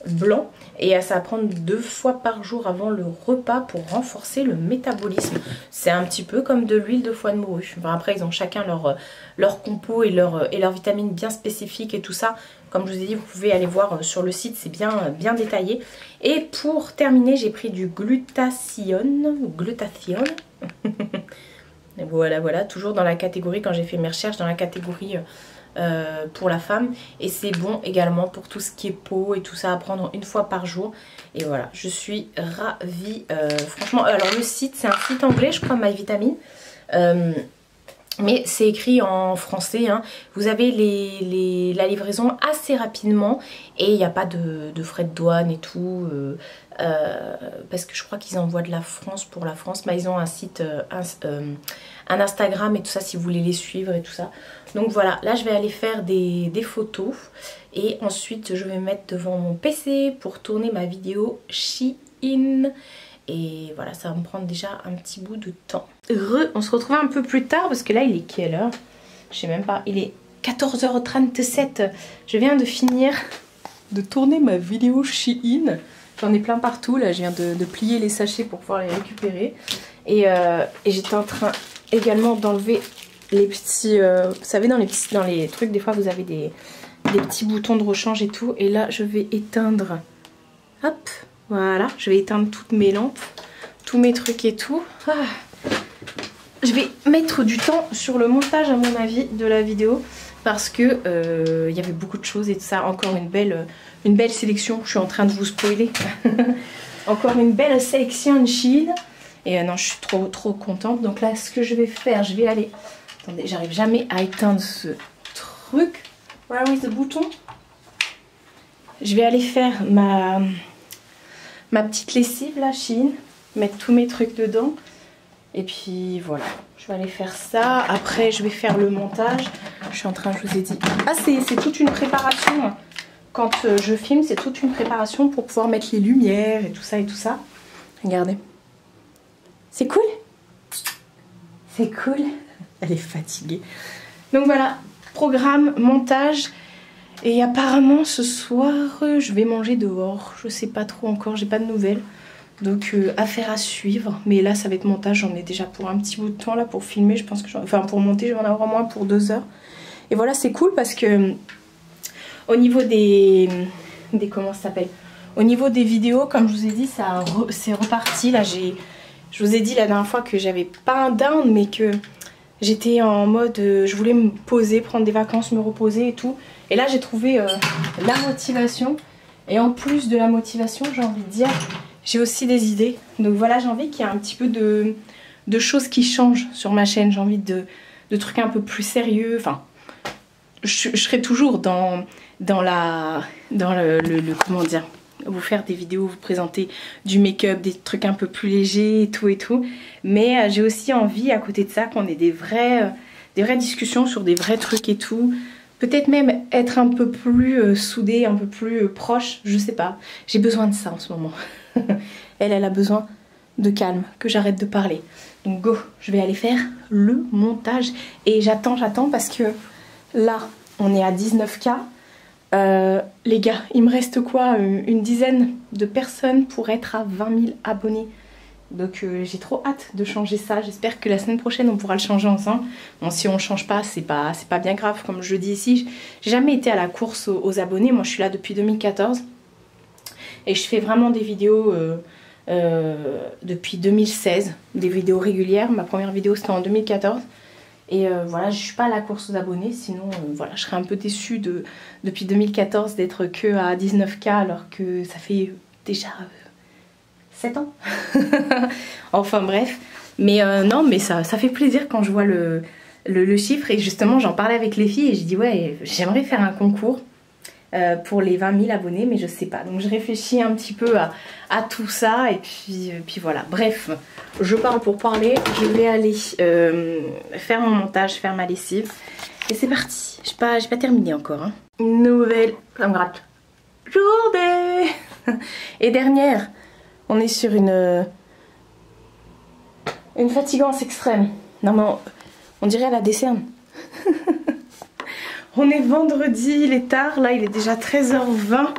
S1: blancs. Et ça va prendre 2 fois par jour avant le repas pour renforcer le métabolisme. C'est un petit peu comme de l'huile de foie de morue. Enfin, après ils ont chacun leur compo et leurs vitamines bien spécifiques et tout ça. Comme je vous ai dit, vous pouvez aller voir sur le site, c'est bien détaillé. Et pour terminer, j'ai pris du glutathione. Voilà, toujours dans la catégorie, quand j'ai fait mes recherches, dans la catégorie pour la femme. Et c'est bon également pour tout ce qui est peau et tout ça, à prendre une fois par jour. Et voilà, je suis ravie. Franchement, alors le site, c'est un site anglais, je crois, MyVitamine. Mais c'est écrit en français, hein. Vous avez la livraison assez rapidement et il n'y a pas de frais de douane et tout. Parce que je crois qu'ils envoient de la France pour la France. Mais ils ont un site, un Instagram et tout ça si vous voulez les suivre et tout ça. Donc voilà, là je vais aller faire des photos. Et ensuite je vais me mettre devant mon PC pour tourner ma vidéo Shein. Et voilà, ça va me prendre déjà un petit bout de temps. On se retrouve un peu plus tard parce que là il est quelle heure? Je sais même pas, il est 14h37. Je viens de finir de tourner ma vidéo Shein. J'en ai plein partout, là je viens de plier les sachets pour pouvoir les récupérer. Et j'étais en train également d'enlever les petits... vous savez dans les trucs, des fois vous avez des petits boutons de rechange et tout. Et là je vais éteindre... Hop, voilà, je vais éteindre toutes mes lampes, tous mes trucs et tout. Ah. Je vais mettre du temps sur le montage à mon avis de la vidéo parce que y avait beaucoup de choses et tout ça. Encore une belle sélection, je suis en train de vous spoiler. Encore une belle sélection de Shein. Et non, je suis trop contente. Donc là, ce que je vais faire, je vais aller... Attendez, j'arrive jamais à éteindre ce truc. Where is the bouton? Je vais aller faire ma petite lessive là, Shein. Mettre tous mes trucs dedans. Et puis voilà, je vais aller faire ça. Après, je vais faire le montage. Je suis en train, je vous ai dit... Ah, c'est toute une préparation. Quand je filme, c'est toute une préparation pour pouvoir mettre les lumières et tout ça et tout ça. Regardez. C'est cool? C'est cool. Elle est fatiguée. Donc voilà, programme, montage. Et apparemment, ce soir, je vais manger dehors. Je sais pas trop encore, j'ai pas de nouvelles. Donc affaire à suivre, mais là ça va être montage, j'en ai déjà pour un petit bout de temps là pour filmer, je pense que enfin pour monter je vais en avoir au moins pour 2 heures. Et voilà, c'est cool parce que au niveau des comment ça s'appelle, au niveau des vidéos, comme je vous ai dit, c'est reparti là. Je vous ai dit la dernière fois que j'avais pas un down, mais que j'étais en mode je voulais me poser, prendre des vacances, me reposer et tout. Et là j'ai trouvé la motivation, et en plus de la motivation, j'ai envie de dire, j'ai aussi des idées. Donc voilà, j'ai envie qu'il y ait un petit peu de choses qui changent sur ma chaîne. J'ai envie de trucs un peu plus sérieux. Enfin, je serai toujours dans le comment dire, vous faire des vidéos, vous présenter du make-up, des trucs un peu plus légers et tout. Mais j'ai aussi envie, à côté de ça, qu'on ait des vraies discussions sur des vrais trucs et tout. Peut-être même être un peu plus soudée, un peu plus proche, je sais pas. J'ai besoin de ça en ce moment. Elle a besoin de calme, que j'arrête de parler. Donc go, je vais aller faire le montage. Et j'attends parce que là, on est à 19K. Les gars, il me reste quoi, une dizaine de personnes pour être à 20 000 abonnés. Donc j'ai trop hâte de changer ça. J'espère que la semaine prochaine on pourra le changer ensemble. Bon, si on ne change pas, c'est pas bien grave, comme je le dis ici. J'ai jamais été à la course aux abonnés. Moi je suis là depuis 2014. Et je fais vraiment des vidéos depuis 2016. Des vidéos régulières. Ma première vidéo c'était en 2014. Et voilà, je suis pas à la course aux abonnés. Sinon voilà, je serais un peu déçue depuis 2014 d'être que à 19K alors que ça fait déjà... 7 ans. Enfin bref. Mais non, mais ça fait plaisir quand je vois le chiffre. Et justement, j'en parlais avec les filles et je dis ouais, j'aimerais faire un concours pour les 20 000 abonnés, mais je sais pas. Donc je réfléchis un petit peu à tout ça. Et puis voilà. Bref, je parle pour parler. Je vais aller faire mon montage, faire ma lessive. Et c'est parti. J'ai pas terminé encore. Hein. Nouvelle, ça me gratte, journée. Et dernière. On est sur une fatigance extrême. Non mais on dirait à la décerne. On est vendredi, il est tard. Là il est déjà 13h20.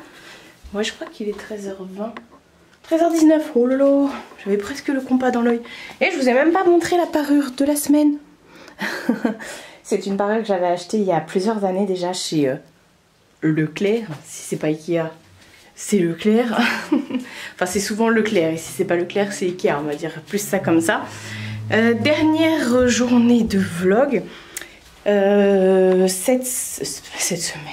S1: Ouais, je crois qu'il est 13h20. 13h19, oh lolo. J'avais presque le compas dans l'œil. Et je vous ai même pas montré la parure de la semaine. C'est une parure que j'avais achetée il y a plusieurs années déjà chez Leclerc. Si c'est pas Ikea, c'est Leclerc. Enfin c'est souvent Leclerc, et si c'est pas Leclerc c'est Ikea, on va dire plus ça comme ça. Dernière journée de vlog. cette semaine.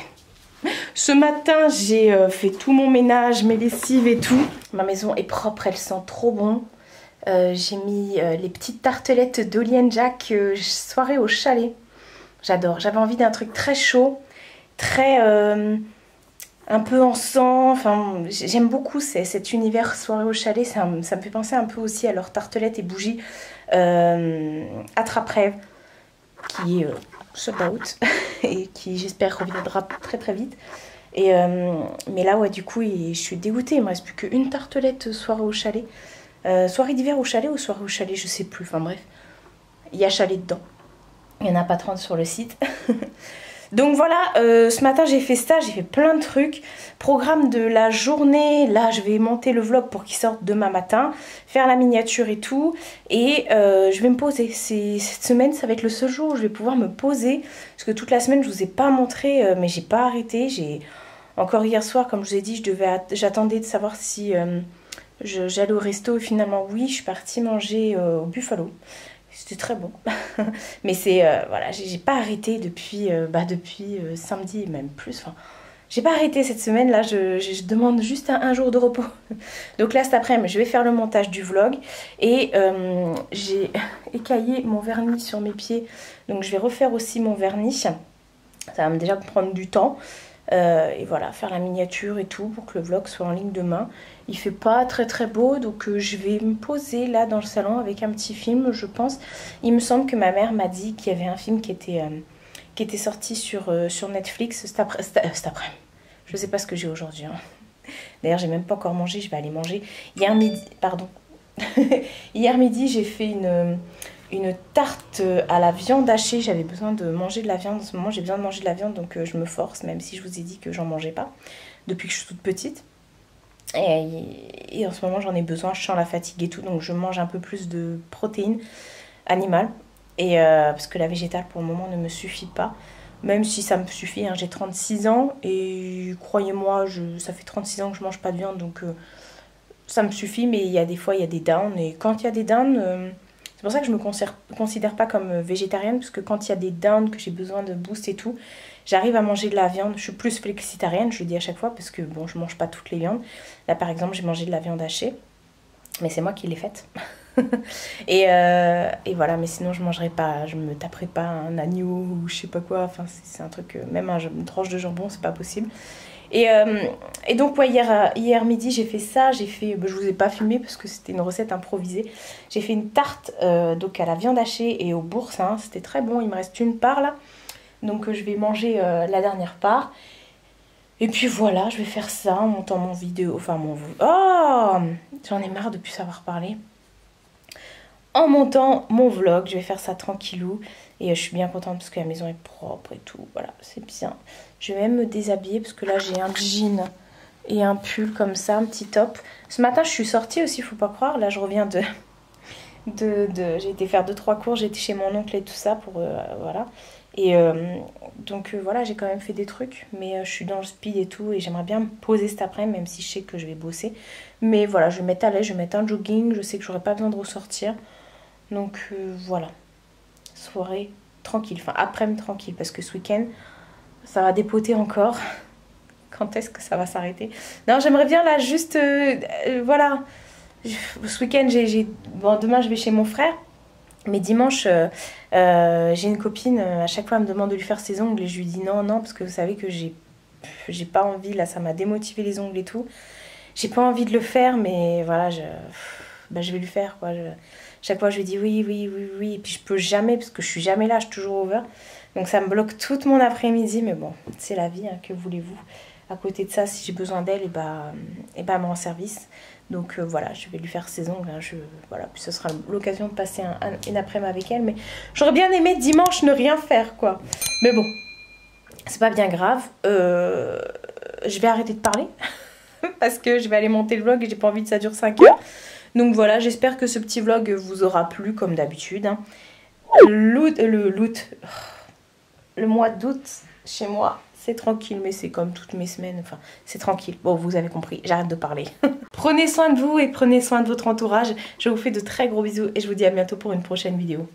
S1: Ce matin, j'ai fait tout mon ménage, mes lessives et tout. Ma maison est propre, elle sent trop bon. J'ai mis les petites tartelettes d'Oli & Jack soirée au chalet. J'adore, j'avais envie d'un truc très chaud, très un peu encens. Enfin, j'aime beaucoup cet univers soirée au chalet. Ça me fait penser un peu aussi à leurs tartelettes et bougies Attrape-Rêve, qui est sold out et qui j'espère reviendra très très vite. Et mais là ouais, du coup je suis dégoûtée, il me reste plus qu'une tartelette soirée au chalet. Soirée d'hiver au chalet ou soirée au chalet, je sais plus, enfin bref, il y a chalet dedans, il n'y en a pas 30 sur le site. Donc voilà, ce matin j'ai fait ça, j'ai fait plein de trucs. Programme de la journée, là je vais monter le vlog pour qu'il sorte demain matin, faire la miniature et tout. Et je vais me poser, cette semaine ça va être le seul jour où je vais pouvoir me poser. Parce que toute la semaine je vous ai pas montré, mais j'ai pas arrêté. Encore hier soir, comme je vous ai dit, j'attendais de savoir si j'allais au resto. Et finalement oui, je suis partie manger au Buffalo. C'était très bon. Mais c'est voilà, j'ai pas arrêté depuis samedi et même plus. Enfin, j'ai pas arrêté cette semaine là, je demande juste un jour de repos. Donc là cet après-midi je vais faire le montage du vlog. Et j'ai écaillé mon vernis sur mes pieds. Donc je vais refaire aussi mon vernis. Ça va me déjà prendre du temps. Et voilà, faire la miniature et tout pour que le vlog soit en ligne demain. Il fait pas très très beau, donc je vais me poser là dans le salon avec un petit film, je pense. Il me semble que ma mère m'a dit qu'il y avait un film qui était sorti sur Netflix cet après-midi. Je sais pas ce que j'ai aujourd'hui. Hein. D'ailleurs, j'ai même pas encore mangé, je vais aller manger. Hier midi, pardon. Hier midi, j'ai fait une tarte à la viande hachée. J'avais besoin de manger de la viande. En ce moment, j'ai besoin de manger de la viande, donc je me force, même si je vous ai dit que j'en mangeais pas depuis que je suis toute petite. Et en ce moment, j'en ai besoin. Je sens la fatigue et tout, donc je mange un peu plus de protéines animales. Et parce que la végétale, pour le moment, ne me suffit pas. Même si ça me suffit, hein, j'ai 36 ans et croyez-moi, ça fait 36 ans que je mange pas de viande, donc ça me suffit. Mais il y a des fois, il y a des downs. Et quand il y a des downs... c'est pour ça que je me considère pas comme végétarienne, parce que quand il y a des downs, que j'ai besoin de boost et tout, j'arrive à manger de la viande. Je suis plus flexitarienne, je le dis à chaque fois, parce que bon, je mange pas toutes les viandes. Là par exemple, j'ai mangé de la viande hachée, mais c'est moi qui l'ai faite. et voilà, mais sinon je mangerai pas, je me taperai pas un agneau ou je sais pas quoi. Enfin c'est un truc, même une tranche de jambon, c'est pas possible. Et donc ouais, hier midi j'ai fait ça, je vous ai pas filmé parce que c'était une recette improvisée. J'ai fait une tarte donc à la viande hachée et au boursin, c'était très bon, il me reste une part là. Donc je vais manger la dernière part. Et puis voilà, je vais faire ça en montant mon vidéo, enfin mon... Oh, j'en ai marre de plus savoir parler. En montant mon vlog, je vais faire ça tranquillou. Et je suis bien contente parce que la maison est propre et tout. Voilà, c'est bien. Je vais même me déshabiller parce que là j'ai un jean et un pull comme ça, un petit top. Ce matin je suis sortie aussi, faut pas croire. Là je reviens j'ai été faire 2-3 cours, j'étais chez mon oncle et tout ça pour voilà. Et donc voilà, j'ai quand même fait des trucs. Mais je suis dans le speed et tout. Et j'aimerais bien me poser cet après-midi, même si je sais que je vais bosser. Mais voilà, je vais mettre à l'aise, je vais mettre un jogging. Je sais que j'aurai pas besoin de ressortir. Donc voilà. Soirée tranquille, enfin après-midi tranquille, parce que ce week-end ça va dépoter encore. Quand est-ce que ça va s'arrêter? Non, j'aimerais bien là juste voilà, ce week-end bon, demain je vais chez mon frère, mais dimanche j'ai une copine, à chaque fois elle me demande de lui faire ses ongles et je lui dis non parce que vous savez que j'ai pas envie, là ça m'a démotivé les ongles et tout, j'ai pas envie de le faire, mais voilà je vais lui faire quoi. Chaque fois je lui dis oui, et puis je peux jamais parce que je suis jamais là, je suis toujours over. Donc ça me bloque toute mon après-midi, mais bon, c'est la vie, hein, que voulez-vous. À côté de ça, si j'ai besoin d'elle, et elle me rend service. Donc voilà, je vais lui faire ses ongles, hein, voilà, puis ce sera l'occasion de passer une après-midi avec elle. Mais j'aurais bien aimé dimanche ne rien faire, quoi. Mais bon, c'est pas bien grave. Je vais arrêter de parler parce que je vais aller monter le vlog et j'ai pas envie que ça dure 5 heures. Donc voilà, j'espère que ce petit vlog vous aura plu comme d'habitude. Hein. Le mois d'août chez moi, c'est tranquille, mais c'est comme toutes mes semaines. Enfin, c'est tranquille. Bon, vous avez compris, j'arrête de parler. Prenez soin de vous et prenez soin de votre entourage. Je vous fais de très gros bisous et je vous dis à bientôt pour une prochaine vidéo.